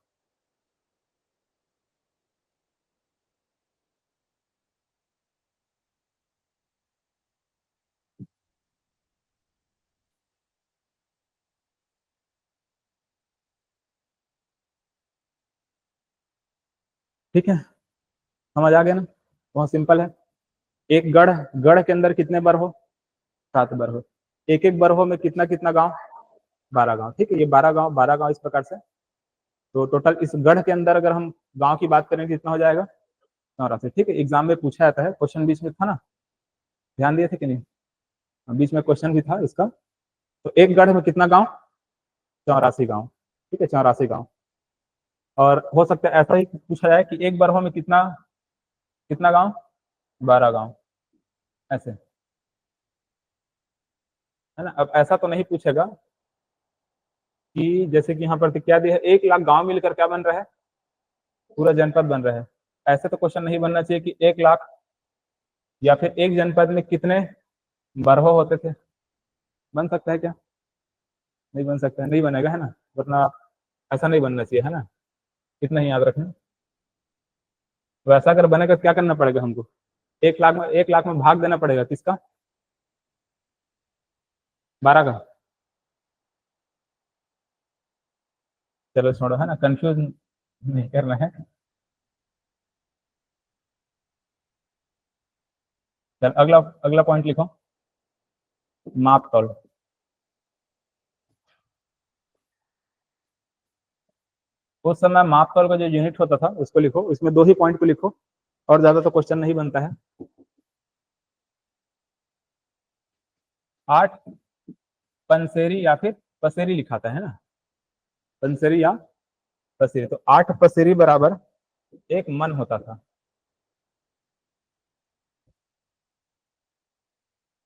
ठीक है, समझ आ गया ना, बहुत सिंपल है। एक गढ़, गढ़ के अंदर कितने बर हो, 7 बर हो। एक एक बर हो में कितना कितना गांव, 12 गांव। ठीक है, ये 12 गांव, 12 गांव इस प्रकार से। तो टोटल इस गढ़ के अंदर अगर हम गांव की बात करें कितना हो जाएगा, 84। ठीक है, एग्जाम में पूछा जाता है, क्वेश्चन बीच में था ना, ध्यान दिए थे कि नहीं, बीच में क्वेश्चन भी था इसका। तो एक गढ़ में कितना गांव, 84 गांव। ठीक है, 84 गांव। और हो सकता है ऐसा ही पूछा जाए कि एक बरहो में कितना कितना गांव? 12 गांव, ऐसे है ना। अब ऐसा तो नहीं पूछेगा कि जैसे कि यहाँ पर क्या दिया है, 1 लाख गांव मिलकर क्या बन रहा है, पूरा जनपद बन रहा है। ऐसे तो क्वेश्चन नहीं बनना चाहिए कि 1 लाख या फिर एक जनपद में कितने बरहो होते थे। बन सकता है क्या? नहीं बन सकता है, नहीं बनेगा है ना, वरना ऐसा नहीं बनना चाहिए है ना, इतना ही याद रखना। तो ऐसा अगर बनेगा तो क्या करना पड़ेगा हमको, 1 लाख में भाग देना पड़ेगा किसका, 12 का। चलो छोड़ो है ना, कंफ्यूज नहीं करना है। चल अगला, अगला पॉइंट लिखो, माप तौल। उस समय माप तौल का जो यूनिट होता था उसको लिखो, इसमें 2 ही पॉइंट को लिखो, और ज्यादा तो क्वेश्चन नहीं बनता है। 8 पंसेरी या फिर पसेरी लिखाता है ना, पंसेरी या पसेरी, तो 8 पसेरी बराबर 1 मन होता था,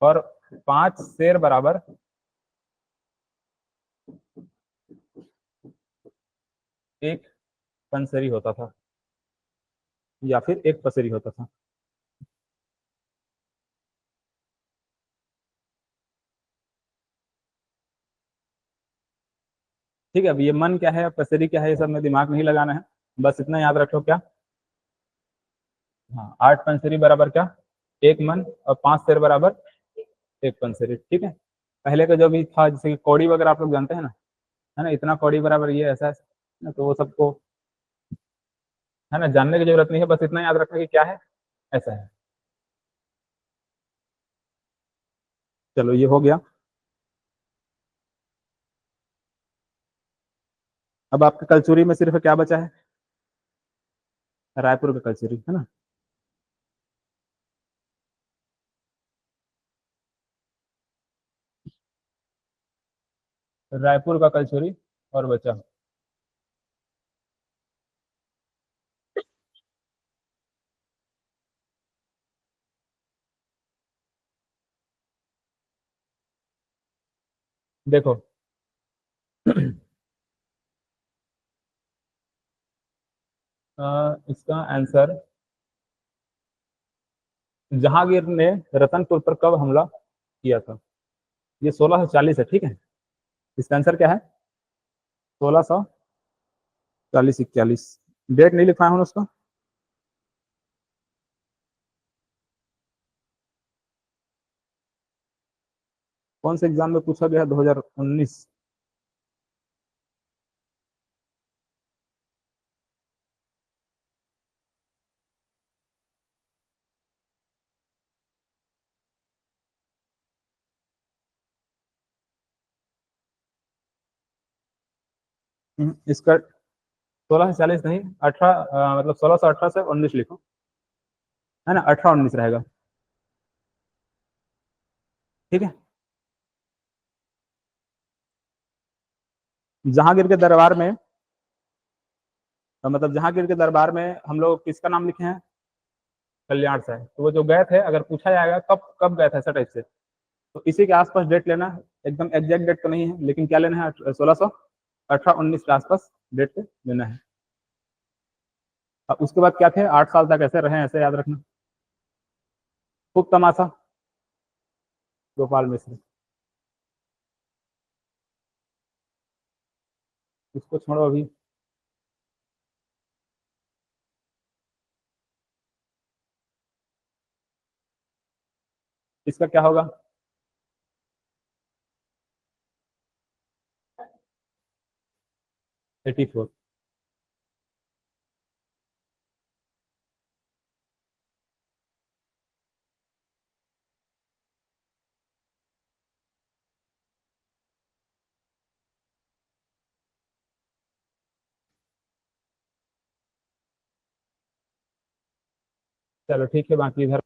और 5 शेर बराबर 1 पंसेरी होता था, या फिर 1 पसेरी होता था। ठीक है, अब ये मन क्या है, पसेरी क्या है, ये सब में दिमाग नहीं लगाना है, बस इतना याद रखो क्या, हाँ 8 पंसेरी बराबर क्या, 1 मन, और 5 शेर बराबर 1 पंसेरी। ठीक है, पहले का जो भी था, जैसे कि कौड़ी वगैरह आप लोग जानते हैं ना, है ना, इतना कौड़ी बराबर ये ऐसा है, तो वो सबको है ना जानने की जरूरत नहीं है, बस इतना याद रखना कि क्या है, ऐसा है। चलो ये हो गया। अब आपके कलचुरी में सिर्फ क्या बचा है, रायपुर का कलचुरी है ना। रायपुर का कलचुरी और बचा, देखो इसका आंसर, जहांगीर ने रतनपुर पर कब हमला किया था, ये 1640 है। ठीक है, इसका आंसर क्या है, 1640-41। डेट नहीं लिखा है उसका, कौन से एग्जाम में पूछा गया, 2019। इसका 1640 नहीं, 18, मतलब 1618 से 19 लिखो, है ना, 18-19 रहेगा। ठीक है, जहांगीर के दरबार में, मतलब जहांगीर के दरबार में हम लोग किसका नाम लिखे हैं, कल्याण से, तो वो जो गए थे, अगर पूछा जाएगा कब कब गए थे ऐसा टाइप से, तो इसी के आसपास डेट लेना है, एकदम एग्जैक्ट डेट तो नहीं है, लेकिन क्या लेना है, 1618-19 के आसपास डेट पे लेना है। अब उसके बाद क्या थे, 8 साल तक ऐसे रहे, ऐसे याद रखना। खूब तमाशा, गोपाल मिश्र। इसको छोड़ो अभी। इसका क्या होगा, एटी फोर। चलो ठीक है, बाकी इधर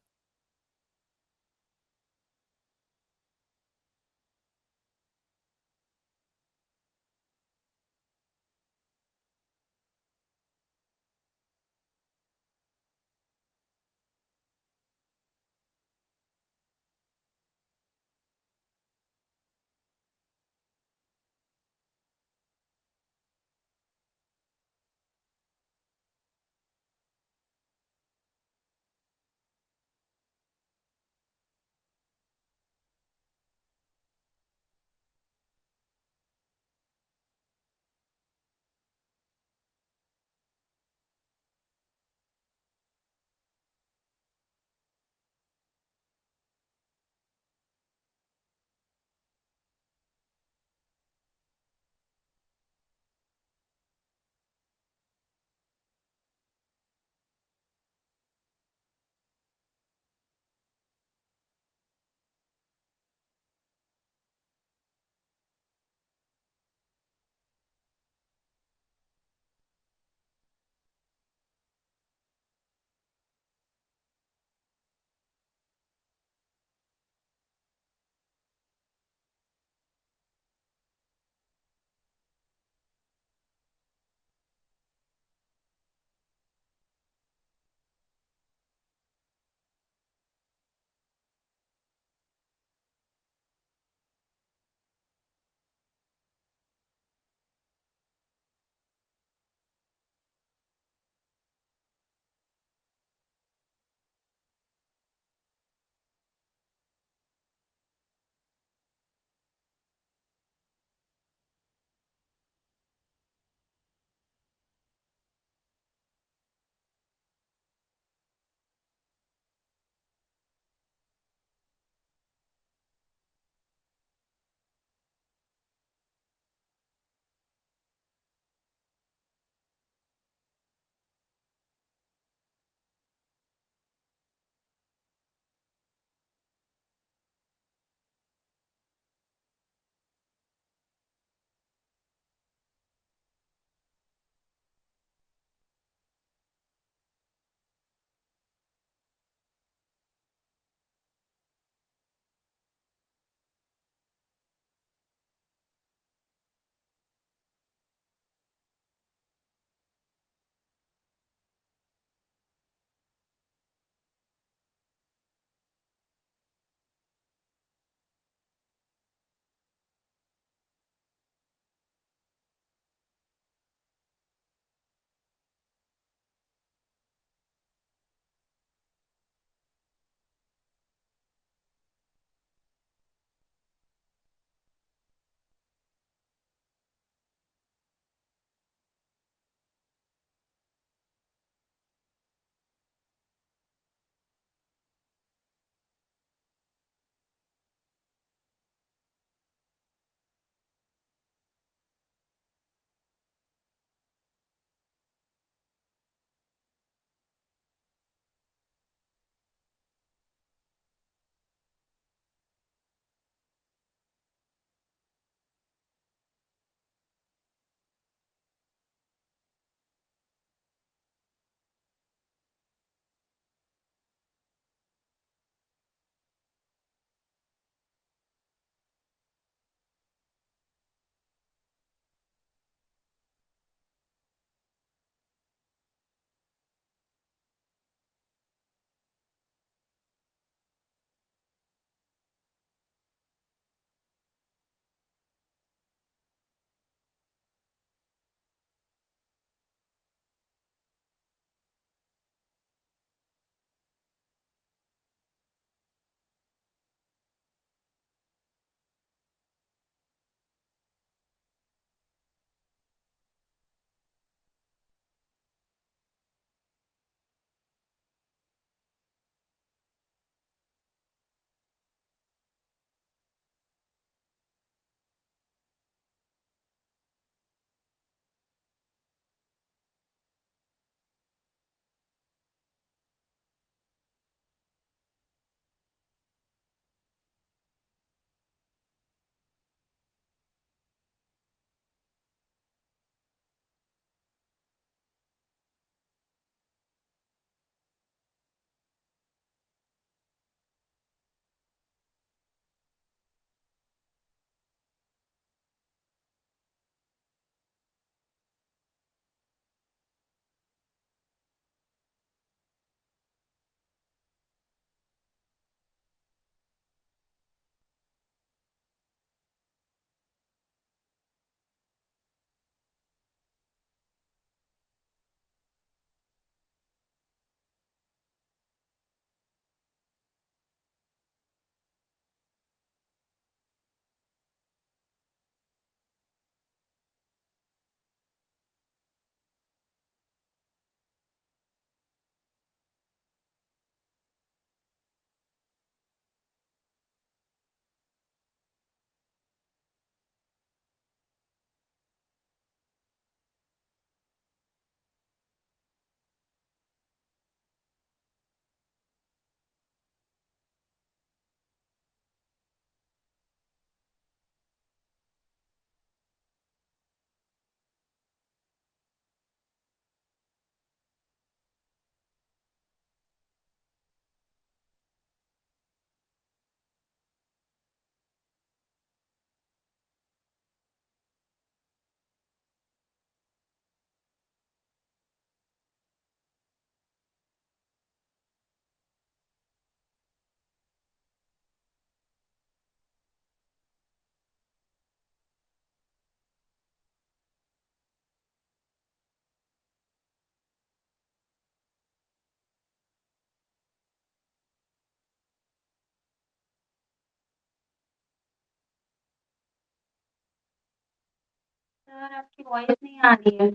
सर आपकी वॉइस नहीं आ रही है।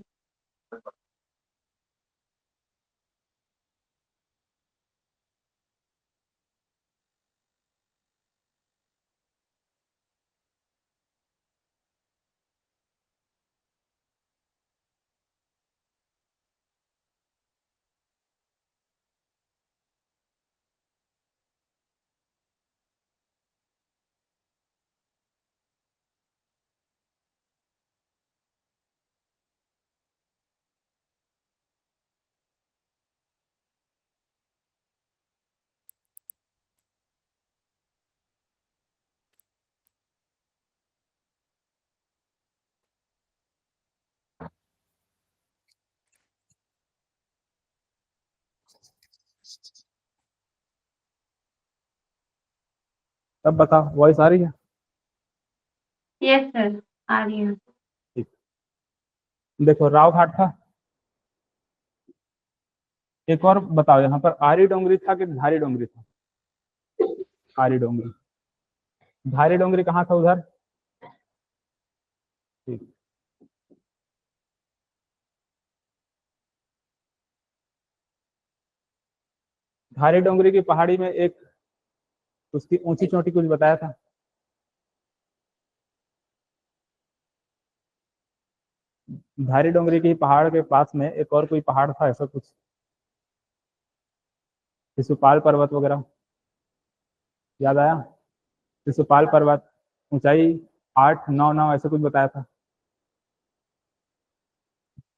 तब बता, वॉइस आ रही है? यस सर, आ रही है। ठीक। देखो राव घाट था, एक और बताओ, यहाँ पर आरी डोंगरी था कि धारी डोंगरी था? आरी डोंगरी। धारी डोंगरी कहाँ था उधर? ठीक। धारी डोंगरी की पहाड़ी में एक उसकी ऊंची चोटी कुछ बताया था? धारी डोंगरी की पहाड़ के पास में एक और कोई पहाड़ था ऐसा कुछ, शिशुपाल पर्वत वगैरह, याद आया? शिशुपाल पर्वत, ऊंचाई 8 9 9 ऐसे कुछ बताया था।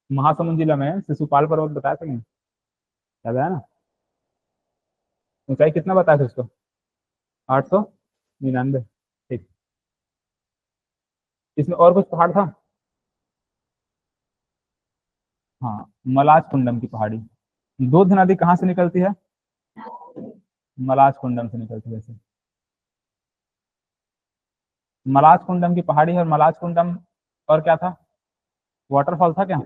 महासमुंद जिला में शिशुपाल पर्वत बताया था नहीं? याद आया ना? ऊंचाई कितना बताया था उसको? 899। ठीक। इसमें और कुछ पहाड़ था? हाँ, मलाज कुंडम की पहाड़ी। दूध नदी कहाँ से निकलती है? मलाज कुंडम से निकलती है। वैसे मलाज कुंडम की पहाड़ी है, और मलाज कुंडम और क्या था? वाटरफॉल था क्या?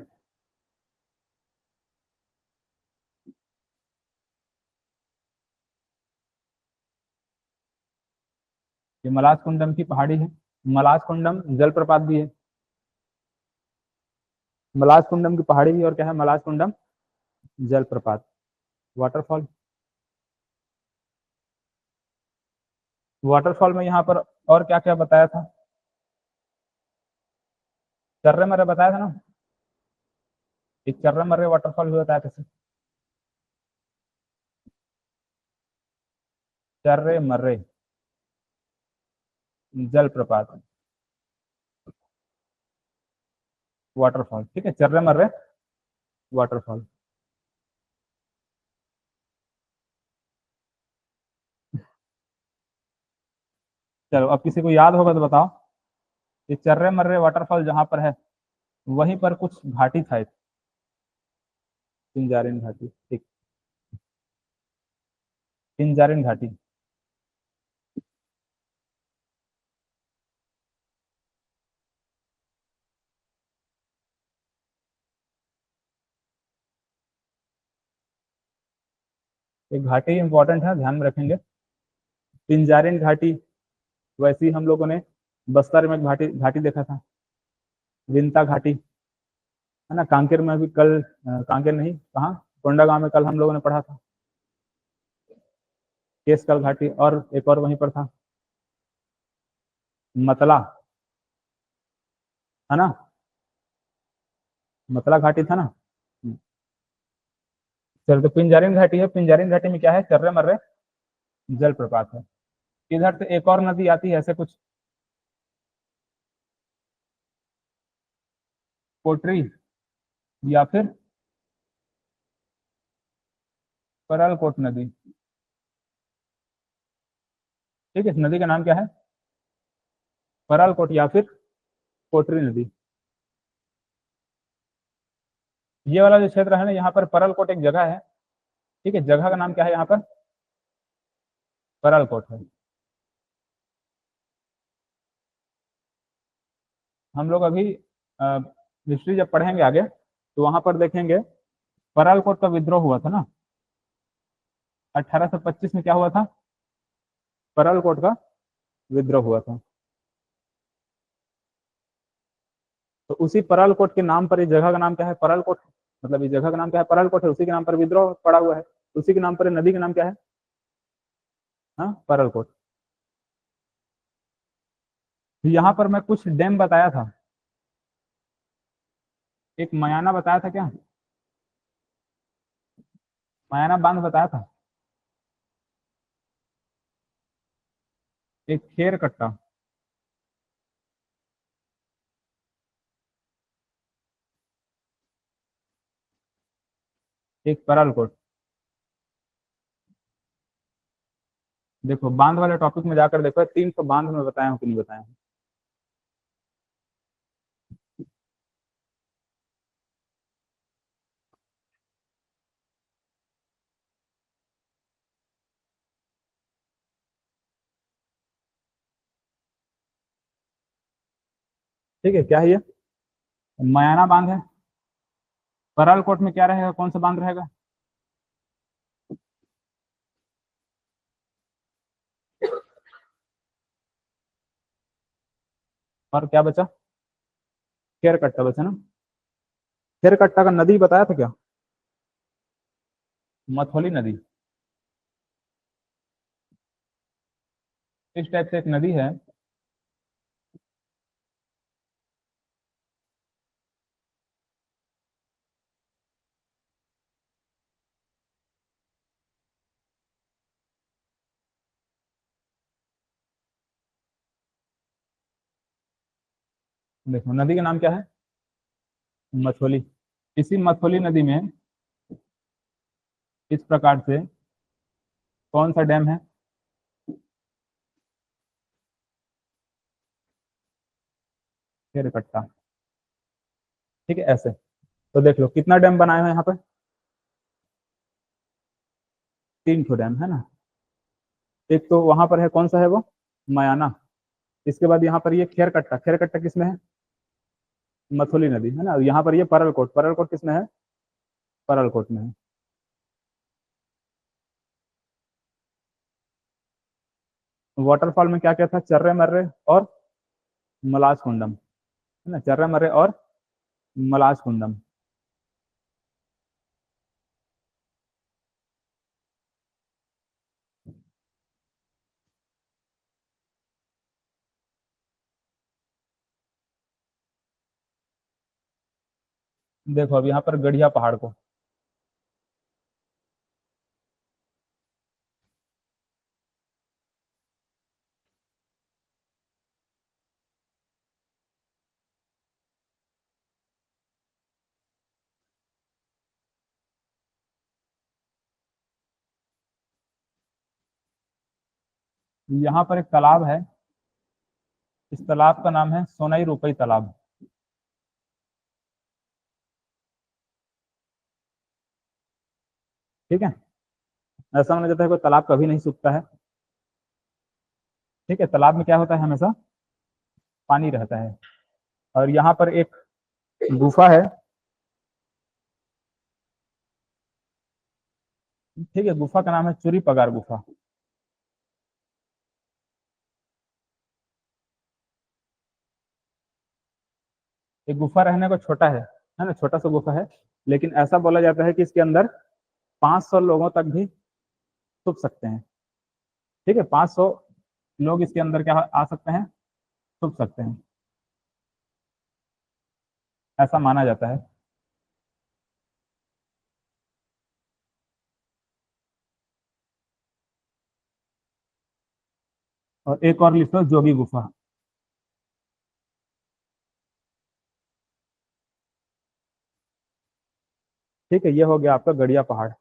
ये मलाज कुंडम की पहाड़ी है। मलाज कुंडम जलप्रपात भी है। मलाज कुंडम की पहाड़ी भी, और क्या है? मलाज कुंडम जलप्रपात, वाटरफॉल। वाटरफॉल में यहाँ पर और क्या क्या बताया था? चर्रे मर्रे बताया था ना? एक चर्रा मर्रे वाटरफॉल भी बताया था। चर्रे मर्रे जलप्रपात, वाटरफॉल। ठीक है, चर्रे मर्रे वाटरफॉल। चलो, अब किसी को याद होगा तो बताओ। ये चर्रे मर्रे वाटरफॉल जहां पर है, वहीं पर कुछ घाटी था, एक पिंजारिन घाटी। ठीक, पिंजारिन घाटी। एक घाटी इंपॉर्टेंट है, ध्यान में रखेंगे। पिंजारिन घाटी, वैसे ही हम लोगों ने बस्तर में घाटी घाटी देखा था, विंता घाटी, है ना? कांकेर में भी कल, कांकेर नहीं, कहाँ, कोंडागांव में कल हम लोगों ने पढ़ा था केसकल घाटी। और एक और वहीं पर था, मतला, है ना? मतला घाटी था ना? चलो, तो पिंजारिन घाटी है। पिंजारिन घाटी में क्या है? चर्रे मर्रे जलप्रपात है। इधर से एक और नदी आती है ऐसे कुछ, कोटरी या फिर परलकोट नदी। ठीक है, इस नदी का नाम क्या है? परलकोट या फिर कोटरी नदी। ये वाला जो क्षेत्र है ना, यहाँ पर परलकोट एक जगह है। ठीक है, जगह का नाम क्या है यहाँ पर? परलकोट है। हम लोग अभी हिस्ट्री जब पढ़ेंगे आगे, तो वहां पर देखेंगे परलकोट का विद्रोह हुआ था ना, 1825 में क्या हुआ था? परलकोट का विद्रोह हुआ था। तो उसी परल कोट के नाम पर इस जगह का नाम क्या है? परल कोट। मतलब इस जगह का नाम क्या है? परल कोट है, उसी के नाम पर विद्रोह पड़ा हुआ है, उसी के नाम पर नदी का नाम क्या है? हाँ, परल कोट। यहाँ पर मैं कुछ डैम बताया था, एक मयाना बताया था क्या? मयाना बांध बताया था, एक खेर कट्टा, एक परल कोट। देखो बांध वाले टॉपिक में जाकर देखो 300 बांध में बताया हूँ कि नहीं बताया हूँ? ठीक है, क्या है ये? मयाना बांध है। परल कोट में क्या रहेगा, कौन सा बांध रहेगा? और क्या बचा? खेर कट्टा बचा ना। खेर कट्टा का नदी बताया था क्या? मथोली नदी। इस टाइप से एक नदी है। देखो नदी का नाम क्या है? मथोली। इसी मथोली नदी में इस प्रकार से कौन सा डैम है? खेर कट्टा। ठीक है, ऐसे। तो देख लो कितना डैम बनाए हैं यहाँ पे? 3 ठो डैम है ना। एक तो वहां पर है, कौन सा है वो? मयाना। इसके बाद यहाँ पर ये खेर कट्टा, खेर कट्टा किसमें है? मथुली नदी है ना। यहाँ पर ये परल कोट, परल कोट किसमें है? परल कोट में है। वाटरफॉल में क्या क्या था? चर्रे मर्रे और मलाज कुंडम, है ना। चर्रा मर्रे और मलाज कुंडम। देखो अब यहाँ पर गढ़िया पहाड़ को, यहाँ पर एक तालाब है, इस तालाब का नाम है सोनाई रुपई तालाब। ठीक है। ऐसा माना जाता है कोई तालाब कभी नहीं सूखता है। ठीक है, तालाब में क्या होता है? हमेशा पानी रहता है। और यहाँ पर एक गुफा है। ठीक है, गुफा का नाम है चूरी पगार गुफा। एक गुफा रहने को छोटा है ना, छोटा सा गुफा है। लेकिन ऐसा बोला जाता है कि इसके अंदर 500 लोगों तक भी छुप सकते हैं। ठीक है, 500 लोग इसके अंदर क्या आ सकते हैं? छुप सकते हैं, ऐसा माना जाता है। और एक और लिख लो, जोगी गुफा। ठीक है, ये हो गया आपका गड़िया पहाड़।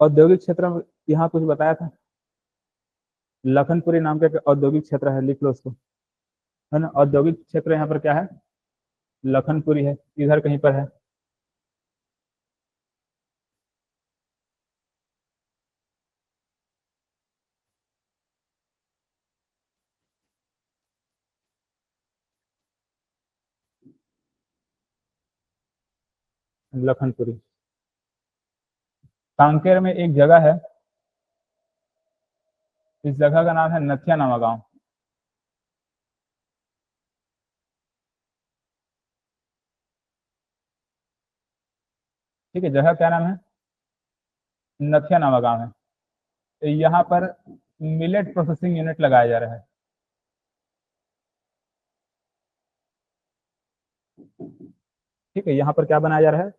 औद्योगिक क्षेत्र में यहाँ कुछ बताया था, लखनपुरी नाम का एक औद्योगिक क्षेत्र है, लिख लो उसको, है ना। औद्योगिक क्षेत्र यहाँ पर क्या है? लखनपुरी है, इधर कहीं पर है। लखनपुरी। कांकेर में एक जगह है, इस जगह का नाम है नथिया नावा गांव। ठीक है, जगह क्या नाम है? नथिया नावा गांव है। तो यहाँ पर मिलेट प्रोसेसिंग यूनिट लगाया जा रहा है। ठीक है, यहाँ पर क्या बनाया जा रहा है?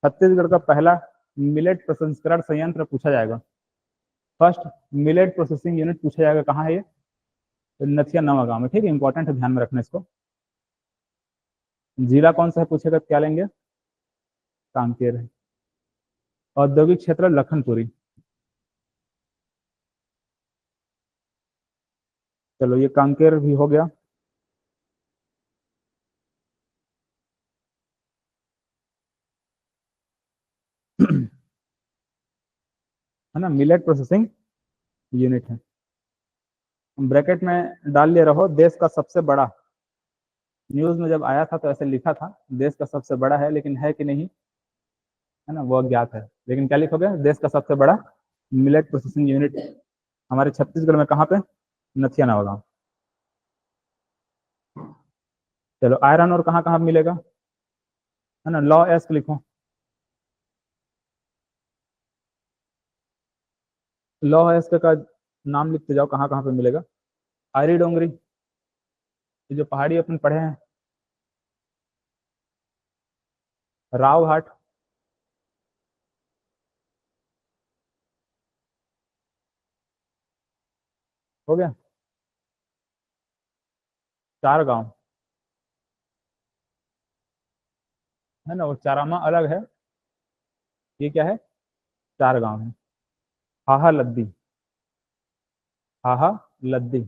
छत्तीसगढ़ का पहला मिलेट प्रसंस्करण संयंत्र पूछा जाएगा। फर्स्ट मिलेट प्रोसेसिंग यूनिट पूछा जाएगा, कहाँ है ये? तो नथिया नवा गांव में। ठीक है, इंपॉर्टेंट है, ध्यान में रखना इसको। जिला कौन सा है पूछेगा, क्या लेंगे? कांकेर है। औद्योगिक क्षेत्र लखनपुरी। चलो ये कांकेर भी हो गया। है ना, मिलेट प्रोसेसिंग यूनिट है। ब्रैकेट में डाल ले रहो, देश का सबसे बड़ा। न्यूज में जब आया था तो ऐसे लिखा था देश का सबसे बड़ा है, लेकिन है कि नहीं, है ना, वो अज्ञात है। लेकिन क्या लिखोगे? देश का सबसे बड़ा मिलेट प्रोसेसिंग यूनिट हमारे छत्तीसगढ़ में कहाँ पे? नथिया नवा गांव। चलो आयरन और कहाँ कहाँ मिलेगा, है ना, लॉ एस्क लिखो। लॉ एस्क का नाम लिखते जाओ, कहाँ कहाँ पे मिलेगा। आयरी डोंगरी, ये जो पहाड़ी अपन पढ़े हैं। राव घाट, हो गया। चार गांव, है ना, वो चारामा अलग है, ये क्या है? चार गांव है। हाहा लद्दी, हाहा लद्दी।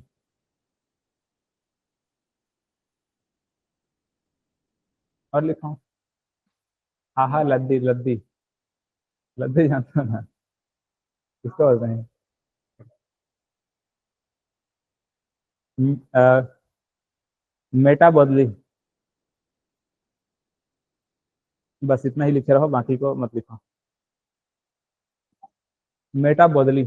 और लिखो हाहा लद्दी, लद्दी, लद्दी जानते हो ना, किसको बोलते हैं? मेटा बदली। बस इतना ही लिखे रहो, बाकी को मत लिखो। मेटा बदली।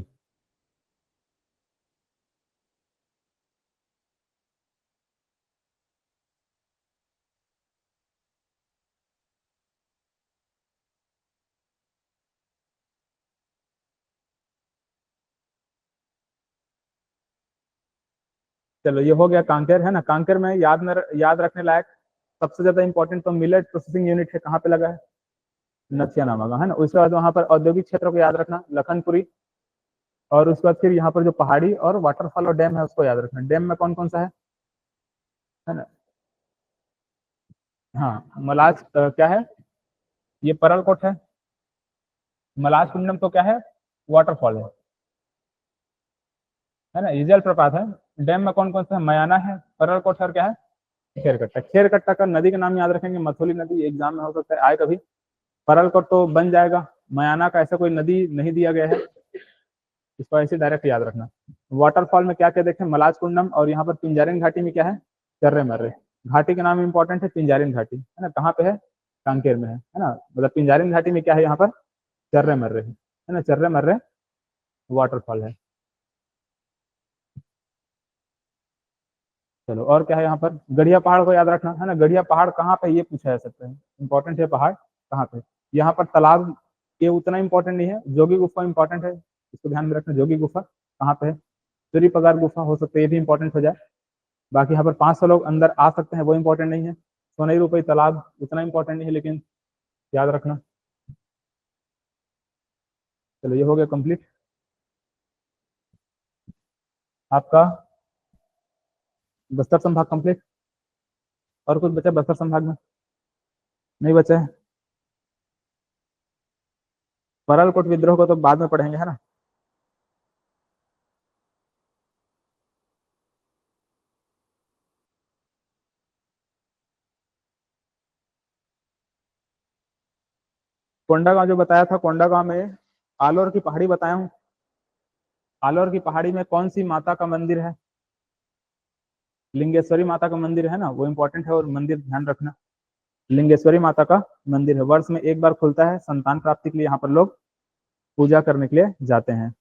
चलो ये हो गया कांकेर, है ना। कांकेर में याद रखने लायक सबसे ज्यादा इंपॉर्टेंट तो मिलेट प्रोसेसिंग यूनिट है, कहाँ पे लगा है? नथिया नामा, है ना। उसके बाद वहां पर औद्योगिक क्षेत्र को याद रखना, लखनपुरी। और उसके बाद फिर यहाँ पर जो पहाड़ी और वाटरफॉल और डैम है उसको याद रखना। डैम में कौन कौन सा है ना। हाँ, मलाज क्या है? ये परलकोट है। मलाज कुंडम तो क्या है? वाटरफॉल है ना, ये जलप्रपात है। डैम में कौन कौन सा है? मयाना है, परलकोट है, और क्या है? खेरकट्टा। खेरकट्टा का नदी का नाम याद रखेंगे, मथुली नदी, एग्जाम में हो सकता है आए कभी। परलकोट तो बन जाएगा। मयाना का ऐसा कोई नदी नहीं दिया गया है, इसको ऐसे डायरेक्ट याद रखना। वाटरफॉल में क्या क्या देखें? मलाज कुंडम, और यहाँ पर पिंजारिन घाटी में क्या है? चर्रे मर्रे। घाटी का नाम इंपॉर्टेंट है, पिंजारिन घाटी, है ना। कहाँ पे है? कांकेर में है ना। मतलब पिंजारिन घाटी में क्या है? यहाँ पर चर्रे मर्रे है ना, चर्रे मर्रे वाटरफॉल है। चलो और क्या है यहाँ पर? गढ़िया पहाड़ को याद रखना, है ना। गढ़िया पहाड़ कहाँ पे, ये पूछा जा सकता है, इंपॉर्टेंट है पहाड़ कहाँ पे। यहाँ पर तालाब, ये उतना इंपॉर्टेंट नहीं है। जोगी गुफा इंपॉर्टेंट है, इसको ध्यान में रखना। जोगी गुफा कहाँ पे है? सूर्य पगार गुफा हो सकता है, ये भी इंपॉर्टेंट हो जाए। बाकी यहाँ पर 500 लोग अंदर आ सकते हैं, वो इंपॉर्टेंट नहीं है। सोनई रुपये तालाब उतना इंपॉर्टेंट नहीं है, लेकिन याद रखना। चलो ये हो गया कंप्लीट आपका बस्तर संभाग कंप्लीट। और कुछ बचा बस्तर संभाग में? नहीं बचा है। परलकोट विद्रोह को तो बाद में पढ़ेंगे, है ना। कोंडागांव जो बताया था, कोंडागांव में आलोर की पहाड़ी बताया हूँ। आलोर की पहाड़ी में कौन सी माता का मंदिर है? लिंगेश्वरी माता का मंदिर है ना, वो इंपॉर्टेंट है, और मंदिर ध्यान रखना। लिंगेश्वरी माता का मंदिर है, वर्ष में एक बार खुलता है, संतान प्राप्ति के लिए यहाँ पर लोग पूजा करने के लिए जाते हैं।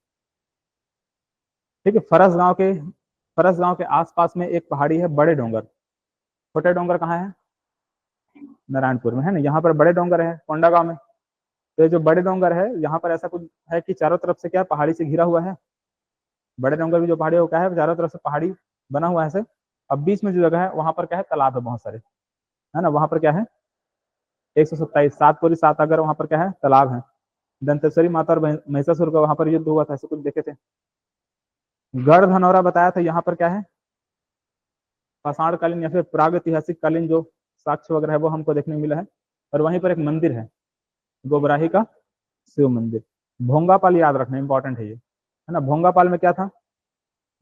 ठीक है, फरस गांव के आसपास में एक पहाड़ी है बड़े डोंगर। छोटे डोंगर कहाँ है? नारायणपुर में है ना। यहाँ पर बड़े डोंगर है कोंडागांव में। तो ये जो बड़े डोंगर है, यहाँ पर ऐसा कुछ है कि चारों तरफ से क्या पहाड़ी से घिरा हुआ है। बड़े डोंगर की जो पहाड़ी है वो क्या है, चारों तरफ से पहाड़ी बना हुआ है ऐसे। अब बीच में जो जगह है वहां पर क्या है, तालाब है बहुत सारे, है ना। वहां पर क्या है, 127 सात पूरी सात अगर वहां पर क्या है, तालाब है। दंतेश्वरी माता और महिषासुर का वहां पर युद्ध हुआ था, ऐसे कुछ देखे थे। गढ़ धनौरा बताया था, यहाँ पर क्या है, पाषाण कालीन या फिर प्रागैतिहासिक कालीन जो साक्ष्य वगैरह है वो हमको देखने को मिला है। और वहीं पर एक मंदिर है, गोबराही का शिव मंदिर। भोंगापाल याद रखना, इंपॉर्टेंट है ये, है ना। भोंगापाल में क्या था,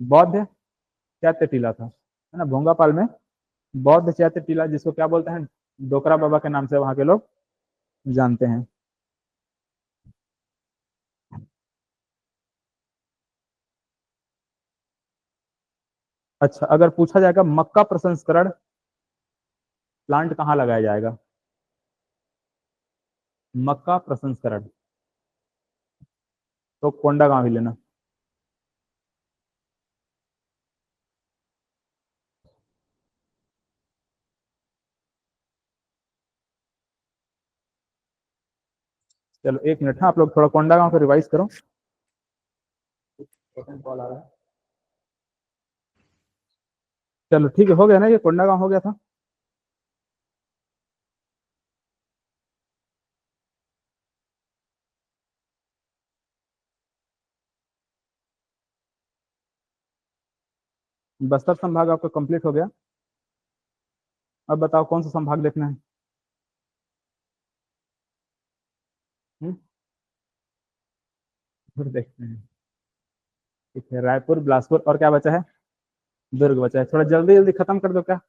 बौद्ध चैत्य टीला था, है ना। भोंगापाल में बौद्ध चैत्य टीला, जिसको क्या बोलते हैं, डोकरा बाबा के नाम से वहां के लोग जानते हैं। अच्छा, अगर पूछा जाएगा मक्का प्रसंस्करण प्लांट कहाँ लगाया जाएगा, मक्का प्रसंस्करण, तो कोंडागांव ही लेना। चलो 1 मिनट, हाँ आप लोग थोड़ा कोंडागांव को रिवाइज करो। कॉल आ रहा है। चलो ठीक है, हो गया ना, ये कोंडागांव हो गया था। बस्तर संभाग आपका कंप्लीट हो गया। अब बताओ कौन सा संभाग देखना है। फिर देखते हैं। ठीक है, रायपुर, बिलासपुर और क्या बचा है, दुर्ग बचा है। थोड़ा जल्दी जल्दी खत्म कर दो क्या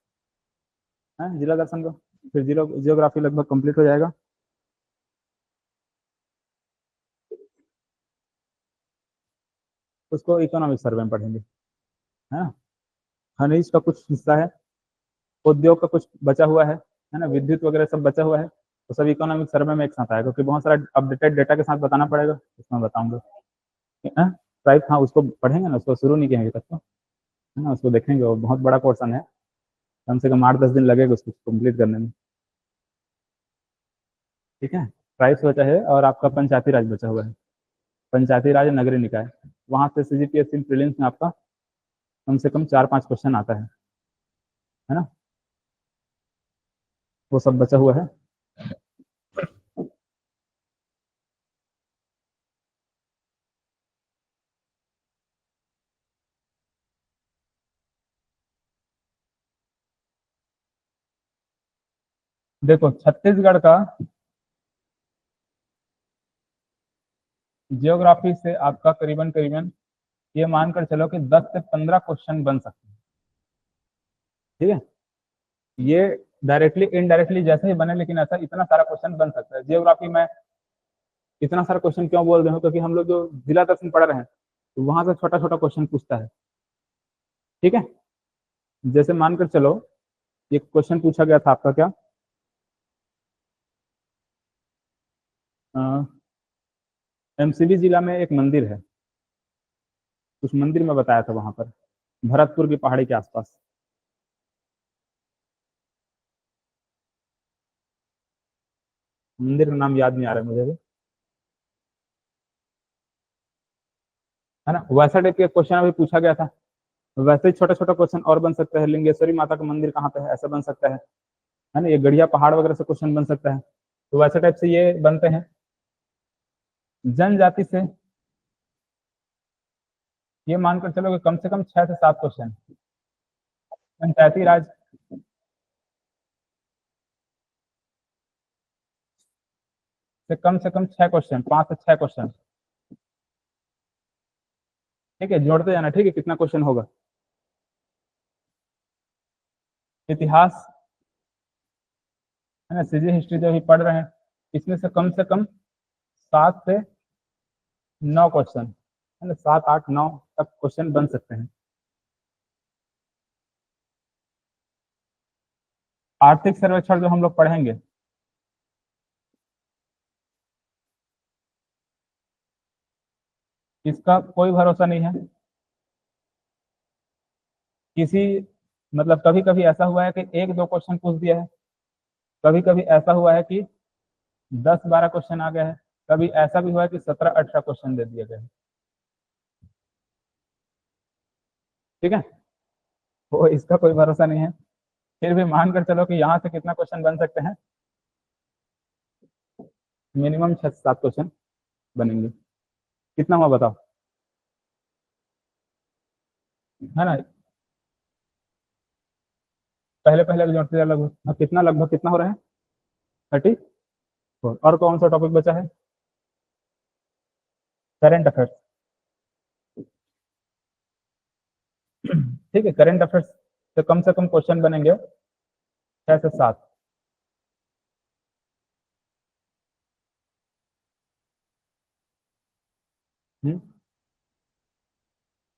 है जिला दर्शन को, फिर जियोग्राफी लगभग कंप्लीट हो जाएगा। उसको इकोनॉमिक सर्वे में पढ़ेंगे, है ना। खनिज का कुछ हिस्सा है, उद्योग का कुछ बचा हुआ है ना, विद्युत वगैरह सब बचा हुआ है, तो सब इकोनॉमिक सर्वे में एक साथ आएगा, क्योंकि बहुत सारा अपडेटेड डेटा के साथ बताना पड़ेगा, उसमें बताऊंगा। राइट, हाँ उसको पढ़ेंगे ना, उसको शुरू नहीं किया तक तो, है ना, उसको देखेंगे। वो बहुत बड़ा पोर्सन है, कम से कम 8-10 दिन लगेगा उसको कंप्लीट करने में। ठीक है, ट्राइब्स बचा है और आपका पंचायती राज बचा हुआ है, पंचायती राज नगरीय निकाय। वहां से सीजीपीएससी प्रीलिम्स में आपका कम से कम 4-5 क्वेश्चन आता है ना, वो सब बचा हुआ है। देखो छत्तीसगढ़ का जियोग्राफी से आपका करीबन करीबन ये मानकर चलो कि 10 से 15 क्वेश्चन बन सकते हैं। ठीक है, ये डायरेक्टली इनडायरेक्टली जैसे ही बने, लेकिन ऐसा इतना सारा क्वेश्चन बन सकता है जियोग्राफी में। इतना सारा क्वेश्चन क्यों बोल रहे हो, क्योंकि हम लोग जो जिला दर्शन पढ़ रहे हैं तो वहां से छोटा छोटा क्वेश्चन पूछता है। ठीक है, जैसे मानकर चलो ये क्वेश्चन पूछा गया था आपका क्या, एमसीबी जिला में एक मंदिर है, उस मंदिर में बताया था वहां पर, भरतपुर की पहाड़ी के आसपास। मंदिर का नाम याद नहीं आ रहा है मुझे भी, है ना। वैसा टाइप के क्वेश्चन अभी पूछा गया था, वैसे ही छोटा छोटा क्वेश्चन और बन सकता है। लिंगेश्वरी माता का मंदिर कहाँ पे है, ऐसा बन सकता है ना। ये गढ़िया पहाड़ वगैरह से क्वेश्चन बन सकता है, तो वैसे टाइप से ये बनते हैं। जनजाति से ये मानकर चलो कि कम से कम 6 से 7 क्वेश्चन। पंचायती राज से कम 6 क्वेश्चन, 5 से 6 क्वेश्चन। ठीक है, जोड़ते जाना, ठीक है, कितना क्वेश्चन होगा। इतिहास, है ना, सीजी हिस्ट्री जो भी पढ़ रहे हैं, इसमें से कम 7 से 9 क्वेश्चन, है ना, 7, 8, 9 तक क्वेश्चन बन सकते हैं। आर्थिक सर्वेक्षण जो हम लोग पढ़ेंगे इसका कोई भरोसा नहीं है। किसी मतलब कभी कभी ऐसा हुआ है कि एक दो क्वेश्चन पूछ दिया है, कभी कभी ऐसा हुआ है कि 10-12 क्वेश्चन आ गए हैं, कभी ऐसा भी हुआ है कि 17-18 क्वेश्चन दे दिए गए हैं। ठीक है, तो इसका कोई भरोसा नहीं है। फिर भी मानकर चलो कि यहाँ से कितना क्वेश्चन बन सकते हैं, मिनिमम 6-7 क्वेश्चन बनेंगे। कितना हुआ बताओ, है ना? पहले पहले भी जोड़ते जाओ लगभग। कितना लगभग कितना हो रहा है? 34। और कौन सा टॉपिक बचा है? Current affairs. ठीक है, करंट अफेयर्स से कम क्वेश्चन बनेंगे 6 से 7।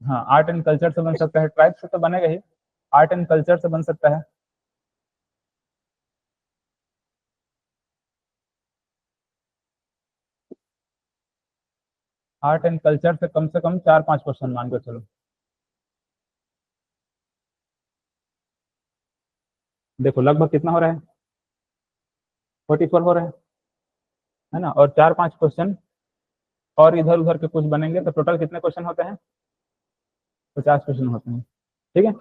हाँ, आर्ट एंड कल्चर से बन सकता है, ट्राइब से तो बनेगा ही, आर्ट एंड कल्चर से बन सकता है। आर्ट एंड कल्चर से कम 4-5 क्वेश्चन मान के चलो। देखो लगभग कितना हो रहा है, 44 हो रहा है ना? और 4-5 क्वेश्चन और इधर उधर के कुछ बनेंगे तो टोटल कितने क्वेश्चन होते हैं? 50 क्वेश्चन होते हैं। ठीक है।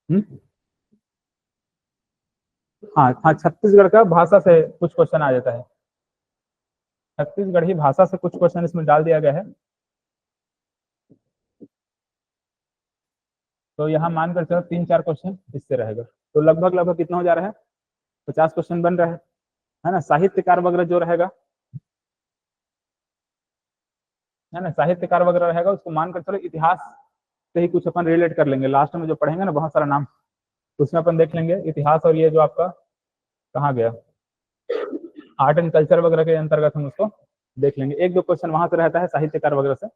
हम्म। हाँ हाँ, छत्तीसगढ़ का भाषा से कुछ क्वेश्चन आ जाता है, छत्तीसगढ़ी भाषा से कुछ क्वेश्चन इसमें डाल दिया गया है। तो यहाँ मानकर चलो 3-4 क्वेश्चन इससे रहेगा, तो लगभग लगभग कितना हो जा रहा है? 50 क्वेश्चन बन रहा है ना? साहित्यकार वगैरह जो रहेगा, है ना, साहित्यकार वगैरह रहेगा, उसको मानकर चलो इतिहास से ही कुछ अपन रिलेट कर लेंगे। लास्ट में जो पढ़ेंगे ना बहुत सारा नाम, उसमें अपन देख लेंगे इतिहास, और ये जो आपका कहाँ गया, आर्ट एंड कल्चर वगैरह के अंतर्गत हम उसको देख लेंगे। एक दो क्वेश्चन वहां से रहता है साहित्यकार वगैरह से।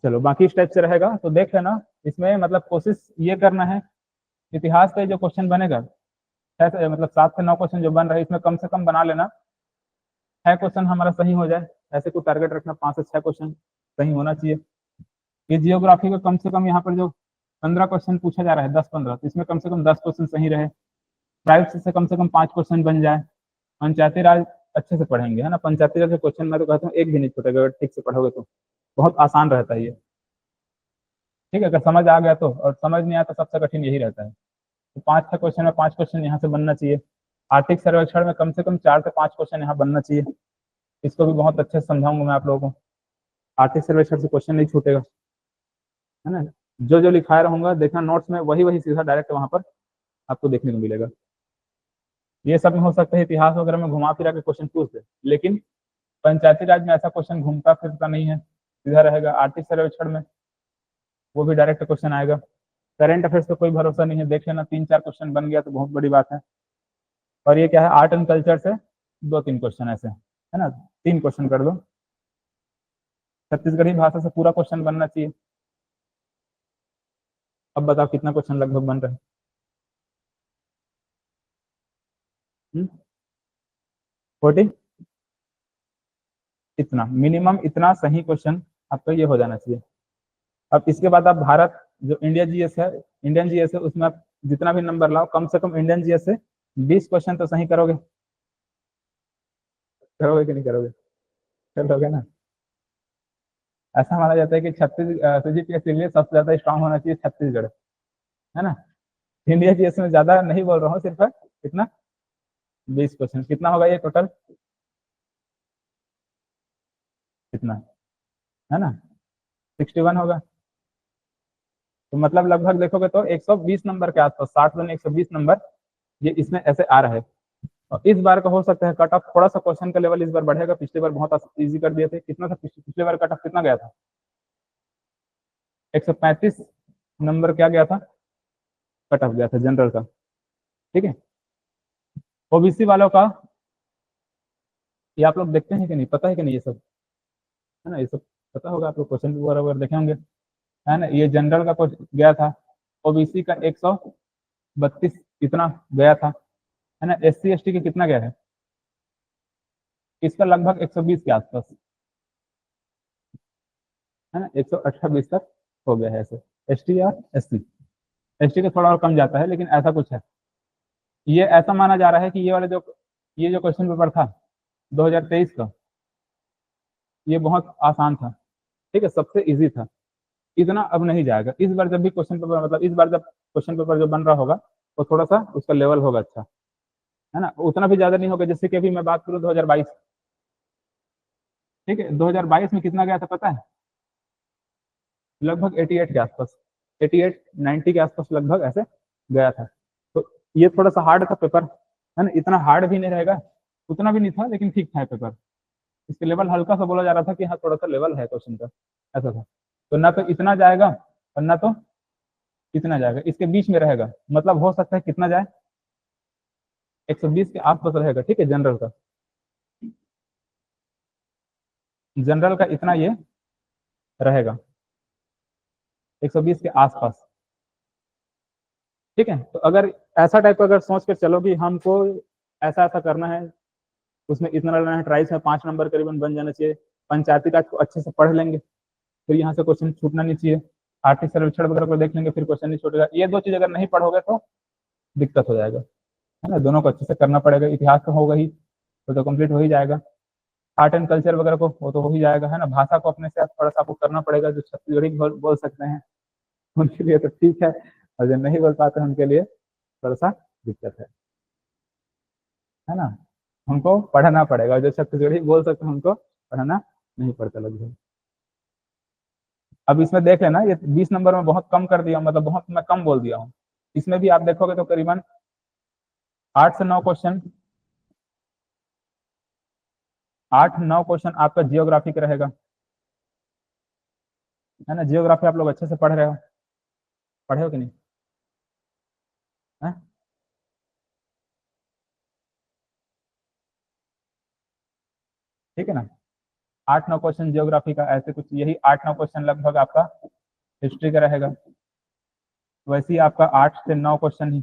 चलो बाकी इस टाइप से रहेगा, तो देख लेना। इसमें मतलब कोशिश ये करना है, इतिहास का जो क्वेश्चन बनेगा, मतलब 7 से 9 क्वेश्चन जो बन रहा है, इसमें कम से कम बना लेना 6 क्वेश्चन हमारा सही हो जाए। ऐसे कोई टारगेट रखना, 5 से 6 क्वेश्चन सही होना चाहिए। ये जियोग्राफी का कम से कम यहाँ पर जो 15 क्वेश्चन पूछा जा रहा है, 10-15, तो इसमें कम से कम 10 क्वेश्चन सही रहे। प्राइवेट से कम 5 क्वेश्चन बन जाए। पंचायती राज अच्छे से पढ़ेंगे, है ना? पंचायती राज के क्वेश्चन मैं तो कहता हूँ एक भी नहीं छूटेगा, अगर ठीक से पढ़ोगे तो बहुत आसान रहता है ये। ठीक है, अगर समझ आ गया तो, और समझ नहीं आया तो सबसे कठिन यही रहता है। तो 5-6 क्वेश्चन में 5 क्वेश्चन यहाँ से बनना चाहिए। आर्थिक सर्वेक्षण में कम से कम 4 से 5 क्वेश्चन यहाँ बनना चाहिए। इसको भी बहुत अच्छे से समझाऊंगा मैं आप लोगों को। आर्थिक सर्वेक्षण से क्वेश्चन नहीं छूटेगा, है ना? जो जो लिखाया रहूंगा देखना नोट्स में, वही वही सीधा डायरेक्ट वहां पर आपको देखने को मिलेगा। ये सब में हो सकता है इतिहास वगैरह में घुमा फिरा के क्वेश्चन पूछ दे, लेकिन पंचायती राज में ऐसा क्वेश्चन घूमता फिरता नहीं है, सीधा रहेगा। आर्थिक सर्वेक्षण में वो भी डायरेक्ट क्वेश्चन आएगा। करंट अफेयर्स का कोई भरोसा नहीं है, देख लेना 3-4 क्वेश्चन बन गया तो बहुत बड़ी बात है। और ये क्या है, आर्ट एंड कल्चर से 2-3 क्वेश्चन ऐसे, है ना? 3 क्वेश्चन कर दो। छत्तीसगढ़ी भाषा से पूरा क्वेश्चन बनना चाहिए। अब बताओ कितना क्वेश्चन लगभग बन रहा है? 40। इतना मिनिमम, इतना सही क्वेश्चन आपका ये हो जाना चाहिए। अब इसके बाद आप भारत जो इंडिया जीएस है, इंडियन जीएस है, उसमें आप जितना भी नंबर लाओ, कम से कम इंडियन जीएस से 20 क्वेश्चन तो सही करोगे। करोगे कि नहीं करोगे? करोगे ना? ऐसा माना जाता है कि सीजीपीएस के लिए सबसे ज्यादा स्ट्रांग होना चाहिए छत्तीसगढ़, है ना? इंडिया जीएस में ज्यादा नहीं बोल रहा हूँ, सिर्फ कितना, 20 क्वेश्चन। कितना होगा ये टोटल? कितना, है ना? 61 होगा। तो मतलब लगभग देखोगे तो 120 नंबर के आसपास, 60 बने 120 नंबर, ये इसमें ऐसे आ रहा है। और इस बार का हो सकता है कट ऑफ थोड़ा सा, क्वेश्चन का लेवल इस बार बढ़ेगा। पिछली बार बहुत इजी कर दिए थे। कितना था पिछले बार कट ऑफ, कितना गया था? 135 नंबर क्या गया था, कट ऑफ गया था जनरल का। ठीक है। ओबीसी वालों का ये आप लोग देखते हैं कि नहीं, पता है कि नहीं ये सब, है ना? ये सब पता होगा आप लोग, क्वेश्चन वगैरह वगैरह देखे होंगे, है ना? ये जनरल का कुछ गया था, ओबीसी का 132 इतना गया था, है ना? SC ST के कितना गया है? इसका लगभग 120 के आसपास। है ना, 118-20 तक हो गया है ऐसे। एसटी और एससी, एसटी का थोड़ा और कम जाता है, लेकिन ऐसा कुछ है। ये ऐसा माना जा रहा है कि ये जो क्वेश्चन पेपर था 2023 का, ये बहुत आसान था, ठीक है, सबसे इजी था। इतना अब नहीं जाएगा इस बार, जब भी क्वेश्चन पेपर, मतलब इस बार जब क्वेश्चन पेपर जो बन रहा होगा, वो थोड़ा सा उसका लेवल होगा अच्छा, है ना, उतना भी ज्यादा नहीं होगा। जैसे कि अभी मैं बात करूँ 2022, ठीक है, 2022 में कितना गया था पता है? लगभग 88 के आसपास, 88 90 के आसपास लगभग ऐसे गया था। तो ये थोड़ा सा हार्ड था पेपर, है ना, इतना हार्ड भी नहीं रहेगा, उतना भी नहीं था, लेकिन ठीक था पेपर। इसके लेवल हल्का सा बोला जा रहा था कि हाँ थोड़ा सा लेवल है क्वेश्चन का, ऐसा था। तो ना तो इतना जाएगा और ना तो इतना जाएगा, इसके बीच में रहेगा। मतलब हो सकता है कितना जाए, 120 के आसपास रहेगा, ठीक है, जनरल का, जनरल का इतना ये रहेगा, 120 के आसपास, ठीक है। तो अगर ऐसा टाइप का अगर सोच कर चलो कि हमको ऐसा ऐसा करना है, उसमें इतना लेना है, ट्राइस में 5 नंबर करीबन बन जाना चाहिए, पंचायती राज को अच्छे से पढ़ लेंगे, फिर यहाँ से क्वेश्चन छूटना नहीं चाहिए, आर्थिक सर्वेक्षण वगैरह को देख लेंगे, फिर क्वेश्चन नहीं छूटेगा। ये दो चीज अगर नहीं पढ़ोगे तो दिक्कत हो जाएगा, है ना। दोनों को अच्छे से करना पड़ेगा। इतिहास तो होगा ही, तो कंप्लीट हो ही जाएगा। आर्ट एंड कल्चर वगैरह को वो तो हो ही जाएगा, है ना। भाषा को अपने से थोड़ा सा आपको करना पड़ेगा, जो छत्तीसगढ़ी बोल सकते हैं उनके लिए तो ठीक है, और जो नहीं बोल पाते उनके लिए थोड़ा सा दिक्कत है ना। हमको पढ़ना पड़ेगा, जो छत्तीसगढ़ी बोल सकते हैं उनको पढ़ना नहीं पड़ता लगभग। अब इसमें देख लेना, ये 20 नंबर में बहुत कम कर दिया, मतलब बहुत मैं कम बोल दिया हूँ। इसमें भी आप देखोगे तो करीबन 8 से 9 क्वेश्चन, 8-9 क्वेश्चन आपका जियोग्राफी का रहेगा, है ना। जियोग्राफी आप लोग अच्छे से पढ़ रहे हो, पढ़े हो कि नहीं, है? ठीक है ना। 8-9 क्वेश्चन जियोग्राफी का, ऐसे कुछ यही 8-9 क्वेश्चन लगभग आपका हिस्ट्री का रहेगा। वैसे ही आपका 8 से 9 क्वेश्चन ही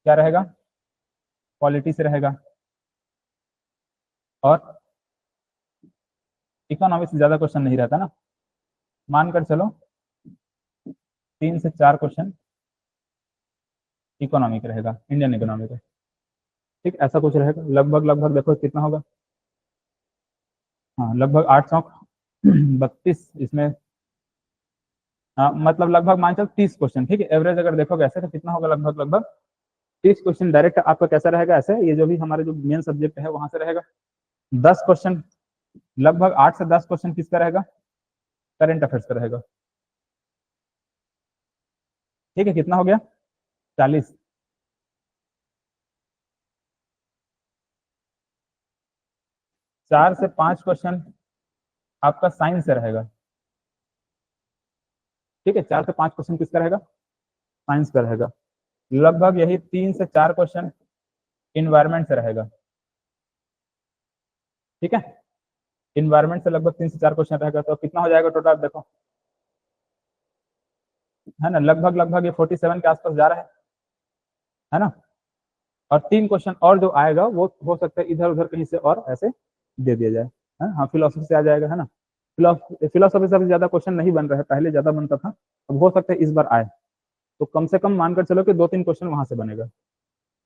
क्या रहेगा, पॉलिटी से रहेगा, और इकोनॉमिक्स से ज्यादा क्वेश्चन नहीं रहता ना। मानकर चलो 3 से 4 क्वेश्चन इकोनॉमी का रहेगा, इंडियन इकोनॉमी का, ठीक, ऐसा कुछ रहेगा लगभग। लगभग देखो कितना होगा, हाँ लगभग 832 इसमें, हाँ मतलब लगभग मान चल 30 क्वेश्चन, ठीक है। एवरेज अगर देखोगे ऐसे तो कितना होगा, लगभग लगभग 30 क्वेश्चन डायरेक्ट आपका कैसा रहेगा ऐसे, ये जो भी हमारे जो मेन सब्जेक्ट है वहां से रहेगा। 10 क्वेश्चन, लगभग 8 से 10 क्वेश्चन किसका रहेगा, करंट अफेयर्स का रहेगा, ठीक है। कितना हो गया, 40। 4 से 5 क्वेश्चन आपका साइंस से रहेगा, ठीक है। 4 से 5 क्वेश्चन किसका रहेगा, साइंस का रहेगा। लगभग यही 3 से 4 क्वेश्चन इन्वायरमेंट से रहेगा, ठीक है। इन्वायरमेंट से लगभग 3 से 4 क्वेश्चन रहेगा, तो कितना हो जाएगा टोटल देखो, है ना। लगभग लगभग ये 47 के आसपास जा रहा है ना। और 3 क्वेश्चन और जो आएगा वो हो सकता है इधर उधर कहीं से और ऐसे दे दिया जाए, है हाँ, फिलोसफी से आ जाएगा, है ना। फिलोसफी से ज्यादा क्वेश्चन नहीं बन रहा है, पहले ज्यादा बनता था, अब हो सकता है इस बार आए, तो कम से कम मानकर चलो कि 2-3 क्वेश्चन वहां से बनेगा,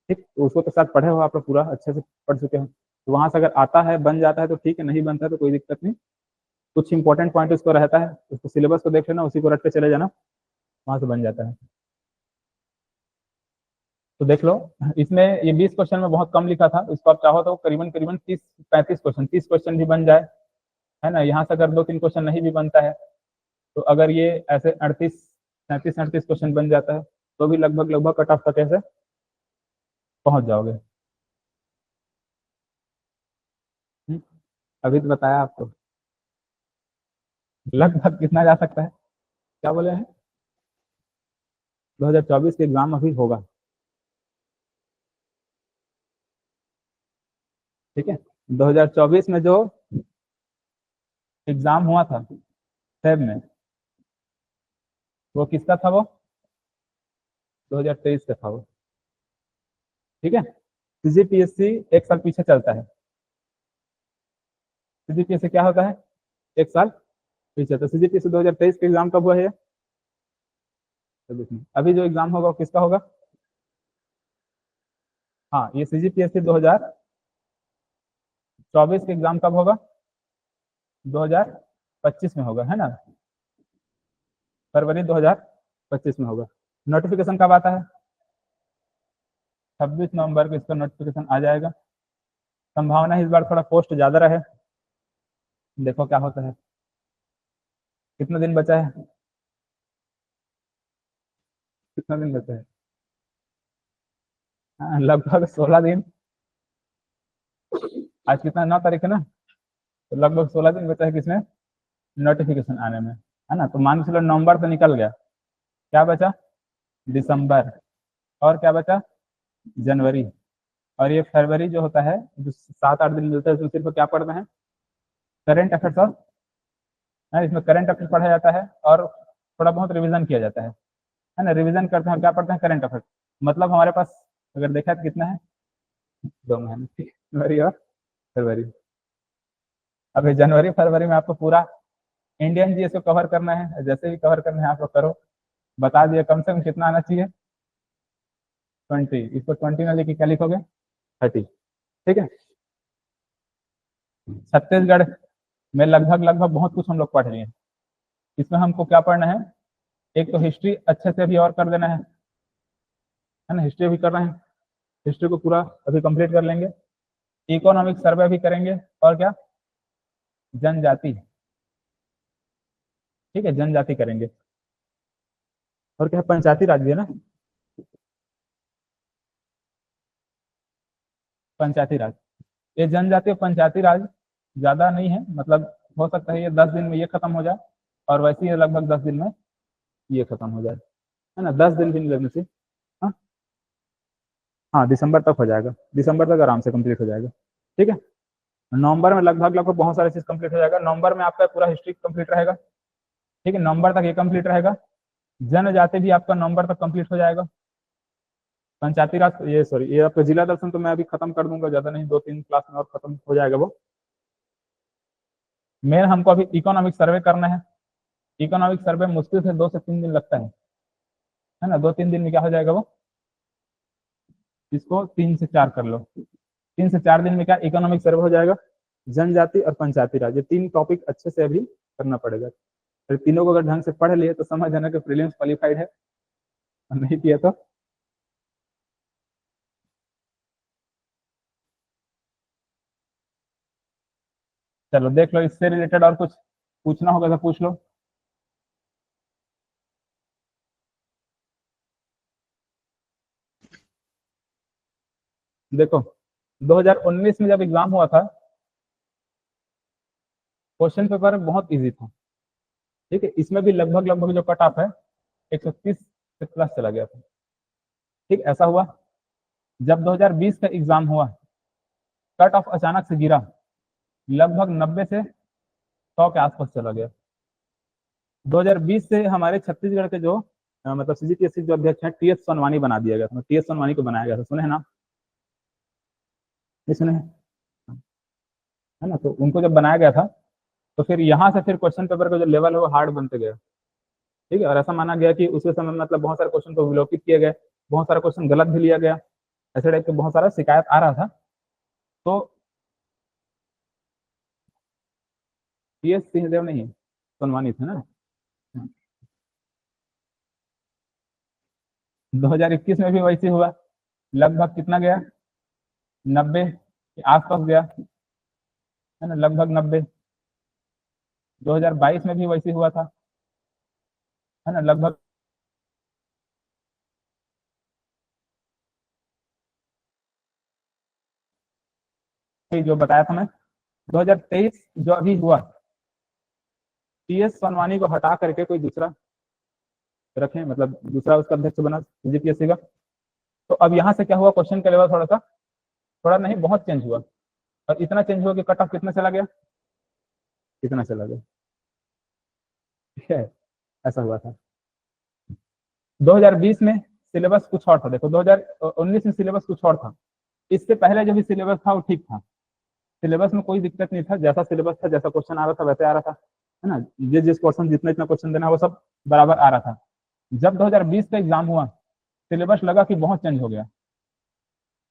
ठीक। तो उसको तो साथ पढ़े हो आप लोग, पूरा अच्छे से पढ़ चुके हो, तो वहां से अगर आता है बन जाता है तो ठीक है, नहीं बनता है तो कोई दिक्कत नहीं। कुछ इंपॉर्टेंट पॉइंट उसको रहता है, उसको सिलेबस को देख लेना, उसी को रट के चले जाना, वहां से बन जाता है। तो देख लो, इसमें ये 20 क्वेश्चन में बहुत कम लिखा था, इसको आप चाहो तो करीबन करीबन 30-35 क्वेश्चन, 30 क्वेश्चन भी बन जाए, है ना। यहाँ से अगर 2-3 क्वेश्चन नहीं भी बनता है, तो अगर ये ऐसे 38-37-38 क्वेश्चन बन जाता है, तो भी लगभग लगभग कट ऑफ तक ऐसे पहुंच जाओगे। हम्म, अभी तो बताया आपको, लगभग कितना जा सकता है, क्या बोले हैं, 2024 के एग्जाम अभी होगा, ठीक है। 2024 में जो एग्जाम हुआ था फेब में, वो किसका था, वो 2023 का था वो, ठीक है। सीजीपीएससी एक साल पीछे चलता है, सीजीपीएससी क्या होता है, एक साल पीछे। तो सीजीपीएससी 2023 का एग्जाम कब हुआ है? अभी जो एग्जाम होगा वो किसका होगा? हाँ, ये सीजीपीएससी 2024 के एग्जाम कब होगा? 2025 में होगा, है ना? फरवरी 2025 में होगा। नोटिफिकेशन कब आता है? 26 नवंबर को इसका नोटिफिकेशन आ जाएगा। संभावना है इस बार थोड़ा पोस्ट ज्यादा रहे, देखो क्या होता है। कितना दिन बचा है? कितना दिन बचा है? हाँ, लगभग 16 दिन। आज कितना, 9 तारीख है ना? तो लगभग 16 दिन बचा है किसमें? नोटिफिकेशन आने में, है ना? तो मान के चलो नवंबर तो निकल गया, क्या बचा? दिसंबर। और क्या बचा? जनवरी। और ये फरवरी जो होता है, जो 7-8 दिन मिलता है, उसमें सिर्फ क्या पढ़ना है? Current affairs. और इसमें करंट अफेयर पढ़ा जाता है और थोड़ा बहुत रिवीजन किया जाता है ना? रिवीजन करते हैं, क्या पढ़ते हैं? Current affair. मतलब हमारे पास अगर देखा तो कितना है? 2 महीने, जनवरी और फरवरी। अभी जनवरी फरवरी में आपको पूरा इंडियन जीएस को कवर करना है, जैसे भी कवर करना है आप लोग करो। बता दिए कम से कम कितना आना चाहिए? 20। इसको 20 में लेके क्या लिखोगे? 30। ठीक है। छत्तीसगढ़ में लगभग लगभग बहुत कुछ हम लोग पढ़ लिए। इसमें हमको क्या पढ़ना है? एक तो हिस्ट्री अच्छे से भी और कर देना है ना? हिस्ट्री भी कर रहे हैं, हिस्ट्री को पूरा अभी कंप्लीट कर लेंगे। इकोनॉमिक सर्वे भी करेंगे। और क्या? जनजाति। ठीक है, जनजाति करेंगे। और क्या? पंचायती राज भी है ना? पंचायती राज। ये जनजाति और पंचायती राज ज्यादा नहीं है, मतलब हो सकता है ये 10 दिन में ये खत्म हो जाए, और वैसे ही लगभग 10 दिन में ये खत्म हो जाए, है ना? 10 दिन भी नहीं लगने से। हाँ हाँ, दिसंबर तक हो जाएगा, दिसंबर तक आराम से कंप्लीट हो जाएगा। ठीक है। नवंबर में लगभग लगभग बहुत सारी चीज कंप्लीट हो जाएगा। नवंबर में आपका पूरा हिस्ट्री कंप्लीट रहेगा। ठीक है, नवंबर तक ये कंप्लीट रहेगा। जनजाति भी आपका नवंबर तक कंप्लीट हो जाएगा। पंचायती राज, ये सॉरी, ये आपका जिला दर्शन तो मैं अभी खत्म कर दूंगा, ज्यादा नहीं, 2-3 क्लास में और खत्म हो जाएगा वो। मेन हमको अभी इकोनॉमिक सर्वे करना है। इकोनॉमिक सर्वे मुश्किल से 2 से 3 दिन लगता है ना? 2-3 दिन में क्या हो जाएगा वो? इसको 3 से 4 कर लो। 3 से 4 दिन में क्या इकोनॉमिक सर्वे हो जाएगा। जनजाति और पंचायती राज, ये 3 टॉपिक अच्छे से अभी करना पड़ेगा। फिर तीनों को अगर ढंग से पढ़ लिए तो समझ जाना कि प्रीलिम्स क्वालिफाइड है, और नहीं किया तो चलो देख लो। इससे रिलेटेड और कुछ पूछना होगा तो पूछ लो। देखो, 2019 में जब एग्जाम हुआ था, क्वेश्चन पेपर बहुत इजी था। ठीक है, इसमें भी लगभग लगभग जो कट ऑफ है 130 से प्लस चला गया था। ठीक, ऐसा हुआ जब 2020 का एग्जाम हुआ, कट ऑफ अचानक से गिरा, लगभग 90 से 100 के आसपास चला गया। 2020 से हमारे छत्तीसगढ़ के जो मतलब सीजीपीएससी जो अध्यक्ष हैं, टीएस सोनवानी बना दिया गया था। टीएस सोनवानी को बनाया गया था, सुने हैं ना? ये सुने हैं, है ना? तो उनको जब बनाया गया था, तो फिर यहाँ से फिर क्वेश्चन पेपर का जो लेवल है वो हार्ड बनते गया। ठीक है, और ऐसा माना गया कि उसी समय मतलब बहुत सारे क्वेश्चन को विलोपित किया गया, बहुत सारा क्वेश्चन गलत भी लिया गया, ऐसे टाइप के बहुत सारा शिकायत आ रहा था। तो टीएस सिंहदेव नहीं, सोनवानी थे ना? 2021 में भी वैसे हुआ, लगभग कितना गया? 90 के आसपास गया, है ना? लगभग 90। 2022 में भी वैसे हुआ था, है ना? लगभग जो बताया था मैं। 2023 जो अभी हुआ, टीएस सोनवानी को हटा करके कोई दूसरा रखें, मतलब दूसरा उसका अध्यक्ष बना जीपीएससी का। तो अब यहाँ से क्या हुआ, क्वेश्चन का लेवल थोड़ा सा, थोड़ा नहीं बहुत चेंज हुआ, और इतना चेंज हुआ कि कट ऑफ कितना चला गया? कितना चला गया? ठीक है, ऐसा हुआ था। 2020 में सिलेबस कुछ और था। देखो 2019 में सिलेबस कुछ और था। इससे पहले जो भी सिलेबस था वो ठीक था, सिलेबस में कोई दिक्कत नहीं था, जैसा सिलेबस था, जैसा क्वेश्चन आ रहा था वैसे आ रहा था। है ना, जिस पोर्शन जितना इतना क्वेश्चन देना वो सब बराबर आ रहा था। जब 2020 का एग्जाम हुआ, सिलेबस लगा कि बहुत चेंज हो गया।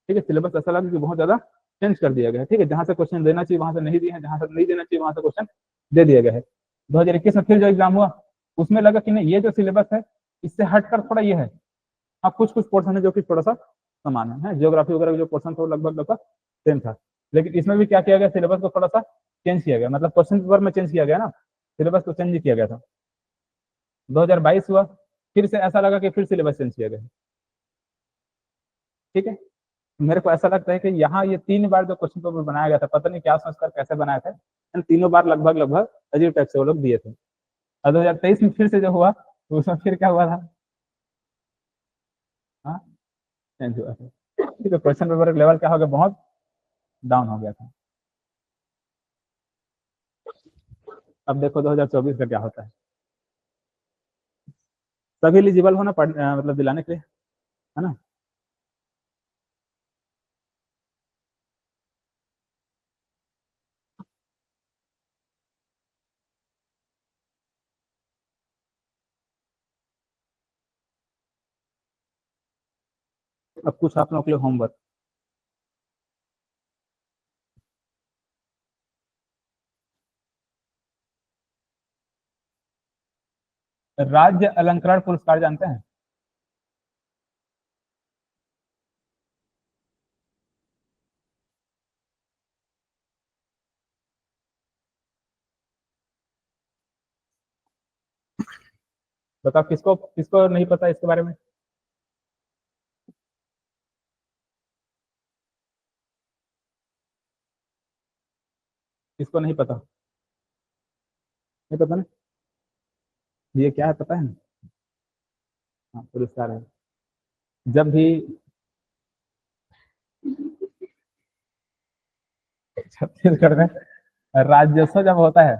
ठीक है, सिलेबस ऐसा लगा कि बहुत ज्यादा चेंज कर दिया गया है। ठीक है, जहां से क्वेश्चन देना चाहिए वहां से नहीं दिए हैं, जहां से नहीं देना चाहिए वहां से क्वेश्चन दे दिया गया है। 2021 में फिर जो एग्जाम हुआ उसमें लगा कि नहीं, ये जो सिलेबस है इससे हटकर थोड़ा ये है। हाँ, कुछ कुछ पोर्शन है जो कि थोड़ा सा समान है, ज्योग्राफी वगैरह जो पोर्शन था वो लगभग लगभग सेम था। लेकिन इसमें भी क्या किया गया, सिलेबस को थोड़ा सा चेंज किया गया, मतलब क्वेश्चन पेपर में चेंज किया गया ना, सिलेबस को चेंज किया गया था। 2022 हुआ, फिर से ऐसा लगा कि फिर सिलेबस चेंज किया गया। ठीक है, मेरे को ऐसा लगता है कि यहाँ ये 3 बार जो क्वेश्चन पेपर बनाया गया था, पता नहीं क्या सोचकर कैसे बनाया था, तीनों बार लगभग लगभग अजीब टाइप से वो लोग दिए थे। और 2023 में फिर से जो हुआ तो उसमें फिर क्या हुआ था, हाँ, चेंज हुआ था। ठीक है, क्वेश्चन पेपर का लेवल क्या हो गया, बहुत डाउन हो गया था। अब देखो 2024 का क्या होता है। सभी एलिजिबल हो ना मतलब दिलाने के लिए, है ना। अब कुछ आप लोगों के लिए होमवर्क, राज्य अलंकरण पुरस्कार जानते हैं? बताओ किसको किसको नहीं पता इसके बारे में। किसको नहीं पता, नहीं पता ना, ये क्या है पता है ना? हाँ, पुरस्कार है। जब भी छत्तीसगढ़ में राज्योत्सव जब होता है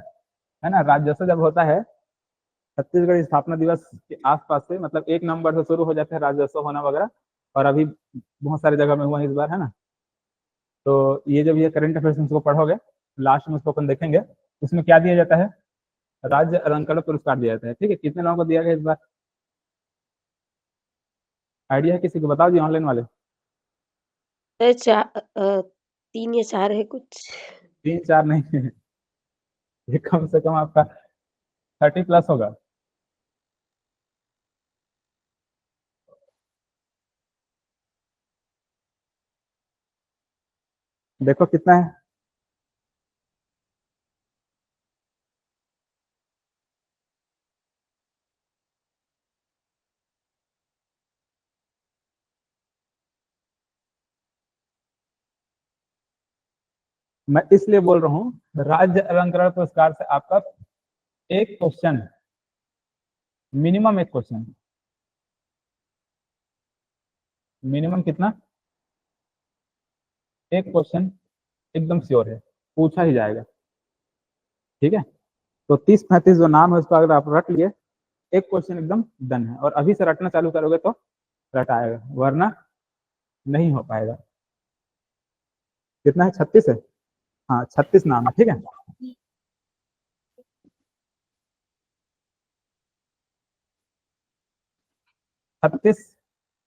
ना, राज्योत्सव जब होता है, छत्तीसगढ़ स्थापना दिवस के आसपास से, मतलब 1 नवंबर से शुरू हो जाता है राज्योत्सव होना वगैरह। और अभी बहुत सारी जगह में हुआ इस बार, है ना। तो ये जब ये करंट अफेयर्स को पढ़ोगे, लास्ट में उसको अपन देखेंगे, उसमें क्या दिया जाता है, राज्य अलंकरण पुरस्कार दिया जाता है। ठीक है, कितने लोगों को दिया गया इस बार, आइडिया है किसी को, बताओ जी ऑनलाइन वाले। 3 या 4 है कुछ। 3 4 नहीं, ये कम से कम आपका 30+ होगा। देखो कितना है, मैं इसलिए बोल रहा हूँ राज्य अलंकरण पुरस्कार से आपका एक क्वेश्चन, मिनिमम एक क्वेश्चन, मिनिमम कितना, एक क्वेश्चन एकदम श्योर है, पूछा ही जाएगा। ठीक है, तो 30 35 जो नाम है उसको अगर आप रट लिए, एक क्वेश्चन एकदम डन है। और अभी से रटना चालू करोगे तो रट आएगा, वरना नहीं हो पाएगा। कितना है, 36 है। हाँ, 36 नाम है। ठीक है, 36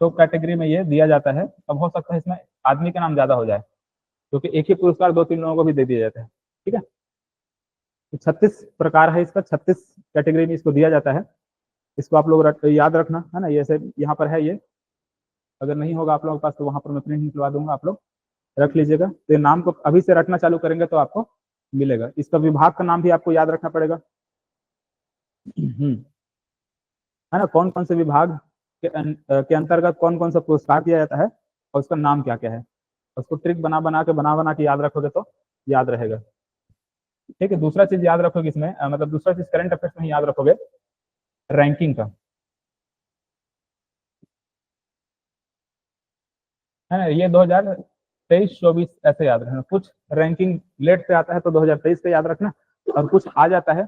तो कैटेगरी में ये दिया जाता है। अब हो सकता है इसमें आदमी का नाम ज्यादा हो जाए, क्योंकि एक ही पुरस्कार 2 3 लोगों को भी दे दिया जाता है। ठीक है, तो 36 प्रकार है इसका, 36 कैटेगरी में इसको दिया जाता है। इसको आप लोग याद रखना, है ना। ये से यहाँ पर है ये, अगर नहीं होगा आप लोगों के पास तो वहां पर मैं प्रिंट निकलवा दूंगा, आप लोग रख लीजिएगा। तो नाम को अभी से रटना चालू करेंगे तो आपको मिलेगा। इसका विभाग का नाम भी आपको याद रखना पड़ेगा, है ना। कौन कौन से विभाग के अंतर्गत कौन कौन सा पुरस्कार दिया जाता है और उसका नाम क्या क्या है, उसको ट्रिक बना बना के याद रखोगे तो याद रहेगा। ठीक है, दूसरा चीज याद रखोगे इसमें, मतलब दूसरा चीज करंट अफेयर्स में याद रखोगे, रैंकिंग का, है ना। ये 2023 24 ऐसे याद रखना। कुछ रैंकिंग लेट से आता है तो 2023 से याद रखना, और कुछ आ जाता है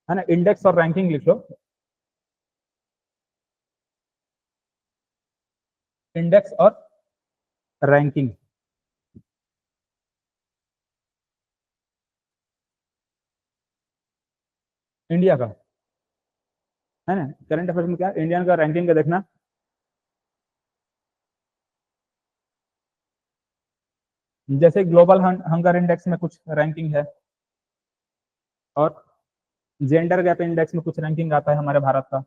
ना। इंडेक्स और रैंकिंग लिख लो, इंडेक्स और रैंकिंग। इंडिया का, है ना। करंट अफेयर्स में क्या इंडियन का रैंकिंग का देखना, जैसे ग्लोबल हंगर इंडेक्स में कुछ रैंकिंग है, और जेंडर गैप इंडेक्स में कुछ रैंकिंग आता है हमारे भारत का,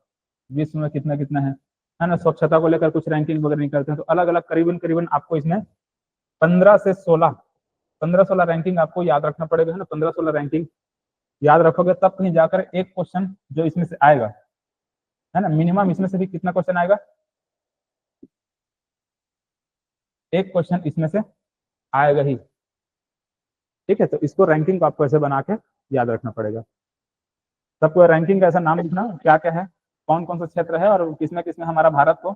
विश्व में कितना कितना है ना। स्वच्छता को लेकर कुछ रैंकिंग वगैरह निकलते हैं, तो अलग अलग करीबन करीबन आपको इसमें 15 से 16 रैंकिंग आपको याद रखना पड़ेगा, है ना। 15-16 रैंकिंग याद रखोगे तब कहीं जाकर एक क्वेश्चन जो इसमें से आएगा, है ना, मिनिमम इसमें से भी कितना क्वेश्चन आएगा, एक क्वेश्चन इसमें से आएगा ही, ठीक है। तो इसको रैंकिंग को आपको ऐसे बना के याद रखना पड़ेगा। सबको रैंकिंग का ऐसा नाम लिखना क्या क्या है, कौन कौन सा क्षेत्र है, और किसमें किसमें हमारा भारत को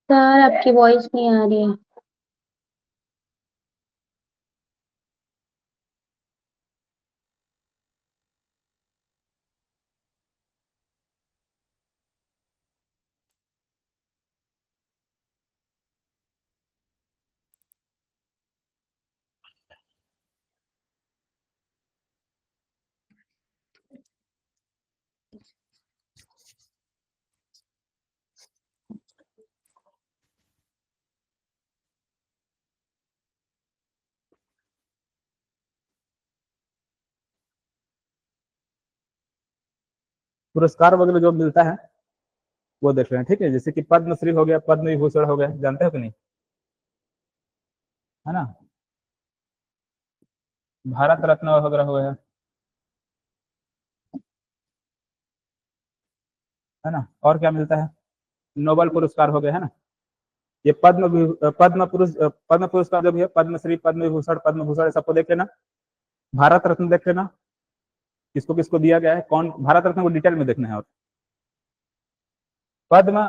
सर आपकी वॉइस नहीं आ रही है। पुरस्कार वगैरह जो मिलता है वो देख रहे हैं, ठीक है। जैसे कि पद्मश्री हो गया, पद्म विभूषण हो गया, जानते हो कि नहीं, है ना। भारत रत्न वगैरह हो गया, है ना। और क्या मिलता है, नोबेल पुरस्कार हो गया, है ना। ये पद्म पुरस्कार जो भी है, पद्मश्री, पद्म विभूषण, पद्म भूषण, सबको देख लेना। भारत रत्न देख लेना, किसको किसको दिया गया है, कौन भारत रत्न को डिटेल में देखना है। और पद्म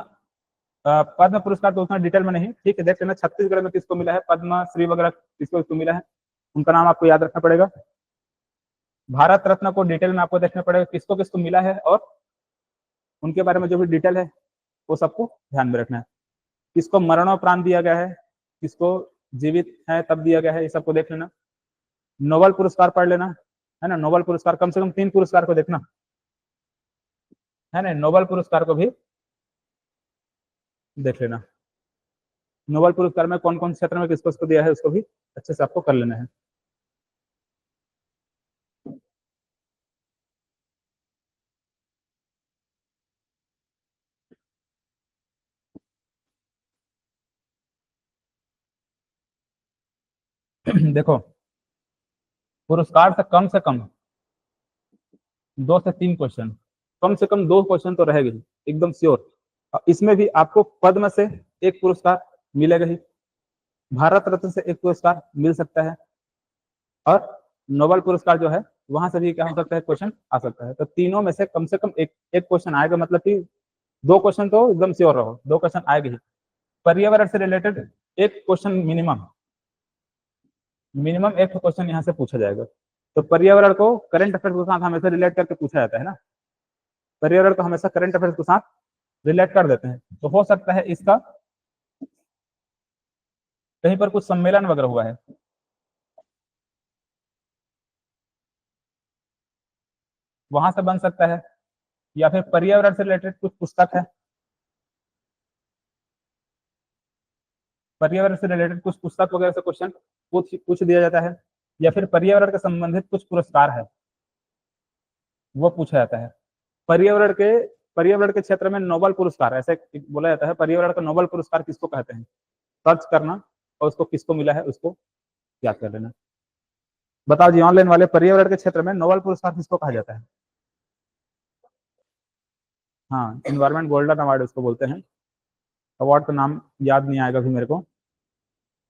पद्म पुरस्कार तो उतना डिटेल में नहीं, ठीक है, देख लेना। छत्तीसगढ़ में किसको मिला है पद्मश्री वगैरह, किसको किसको मिला है, उनका नाम आपको याद रखना पड़ेगा। भारत रत्न को डिटेल में आपको देखना पड़ेगा किसको किसको मिला है, और उनके बारे में जो भी डिटेल है वो सबको ध्यान में रखना है। किसको मरणोपरांत दिया गया है, किसको जीवित है तब दिया गया है, ये सबको देख लेना। नोबेल पुरस्कार पढ़ लेना, है ना। नोबेल पुरस्कार कम से कम 3 पुरस्कार को देखना, है ना। नोबेल पुरस्कार को भी देख लेना। नोबेल पुरस्कार में कौन कौन क्षेत्र में किसको किसको दिया है उसको भी अच्छे से आपको कर लेना है। देखो, पुरस्कार से कम 2 से 3 क्वेश्चन, कम से कम 2 क्वेश्चन तो रहेगा ही, एकदम श्योर। इसमें भी आपको पद्म से एक पुरस्कार मिलेगा ही, भारत रत्न से एक पुरस्कार मिल सकता है, और नोबेल पुरस्कार जो है वहां से भी क्या हो सकता है, क्वेश्चन आ सकता है। तो तीनों में से कम एक एक क्वेश्चन आएगा, मतलब कि 2 क्वेश्चन तो एकदम श्योर रहो, 2 क्वेश्चन आएगा ही। पर्यावरण से रिलेटेड एक क्वेश्चन मिनिमम मिनिमम एक क्वेश्चन यहाँ से पूछा जाएगा। तो पर्यावरण को करंट अफेयर्स के साथ हमेशा रिलेट करके पूछा जाता है ना, पर्यावरण को हमेशा करंट अफेयर्स के साथ रिलेट कर देते हैं। तो हो सकता है इसका कहीं पर कुछ सम्मेलन वगैरह हुआ है, वहां से बन सकता है, या फिर पर्यावरण से रिलेटेड कुछ पुस्तक है, पर्यावरण से रिलेटेड कुछ पुस्तक वगैरह से क्वेश्चन पूछ दिया जाता है, या फिर पर्यावरण के संबंधित कुछ पुरस्कार है वो पूछा जाता है। पर्यावरण के क्षेत्र में नोबेल पुरस्कार ऐसे बोला जाता है, पर्यावरण का नोबेल पुरस्कार किसको कहते हैं, सर्च करना और उसको किसको मिला है उसको याद कर लेना। बताओ जी ऑनलाइन वाले, पर्यावरण के क्षेत्र में नोबेल पुरस्कार किसको कहा जाता है। हाँ, इन्वायरमेंट गोल्डन अवार्ड उसको बोलते हैं। अवार्ड का नाम याद नहीं आएगा अभी मेरे को,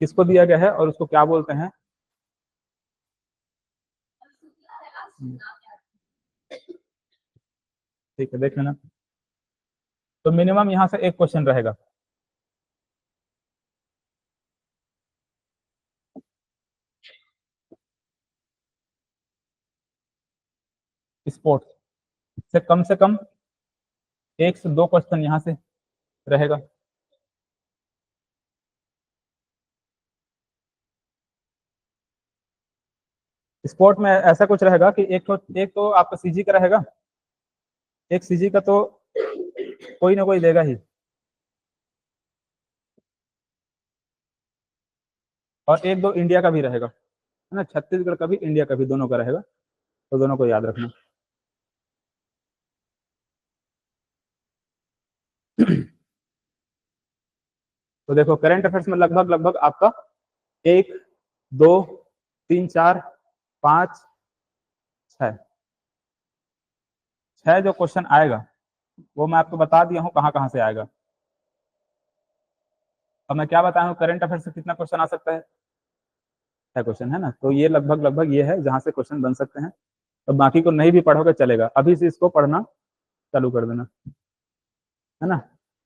किसको दिया गया है और उसको क्या बोलते हैं। ठीक है, देख लेना। तो मिनिमम यहाँ से एक क्वेश्चन रहेगा, स्पोर्ट्स से कम 1 से 2 क्वेश्चन यहाँ से रहेगा। स्पोर्ट में ऐसा कुछ रहेगा कि एक तो आपका सीजी का रहेगा, एक सीजी का तो कोई ना कोई देगा ही, और एक दो इंडिया का भी रहेगा, है ना, छत्तीसगढ़ का भी इंडिया का भी, दोनों का रहेगा, तो दोनों को याद रखना। तो देखो करंट अफेयर्स में लगभग आपका 1 2 3 4 5 6 जो क्वेश्चन आएगा वो मैं आपको बता दिया हूँ कहाँ कहाँ से आएगा। अब मैं क्या बताया हूँ, करंट अफेयर्स से कितना क्वेश्चन आ सकता है, 6 क्वेश्चन, है ना। तो ये लगभग ये है जहाँ से क्वेश्चन बन सकते हैं। तो बाकी को नहीं भी पढ़ोगे चलेगा, अभी से इसको पढ़ना चालू कर देना, है ना।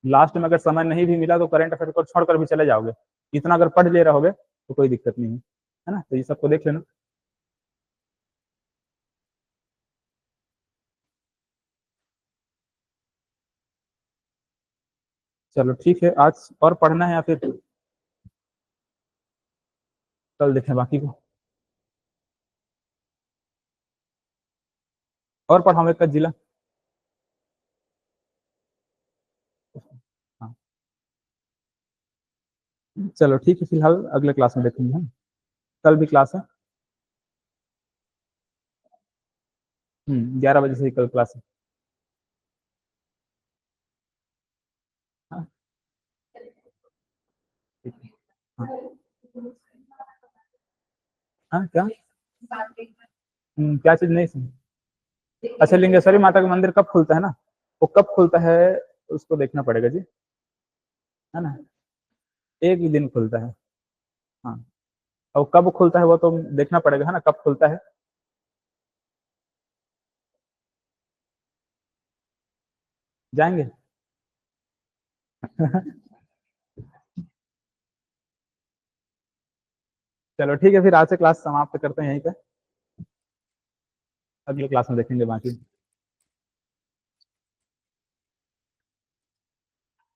लास्ट में अगर समय नहीं भी मिला तो करंट अफेयर को छोड़कर भी चले जाओगे, इतना अगर पढ़ ले रहोगे तो कोई दिक्कत नहीं है ना। तो ये सबको देख लेना। चलो ठीक है, आज और पढ़ना है या फिर कल देखें बाकी को। और पढ़ाऊँ एक जिला। हाँ चलो ठीक है, फिलहाल अगले क्लास में देखेंगे, है। कल भी क्लास है, 11 बजे से ही कल क्लास है। हाँ ठीक है। हाँ हाँ क्या क्या चीज नहीं सुनी। अच्छा, लिंगेश्वरी माता का मंदिर कब खुलता है ना, वो कब खुलता है उसको देखना पड़ेगा जी, है ना। एक ही दिन खुलता है, हाँ। और कब खुलता है वो तो देखना पड़ेगा, है ना, कब खुलता है। जाएंगे। चलो ठीक है, फिर आज से क्लास समाप्त करते हैं यहीं पे, अगले क्लास में देखेंगे बाकी।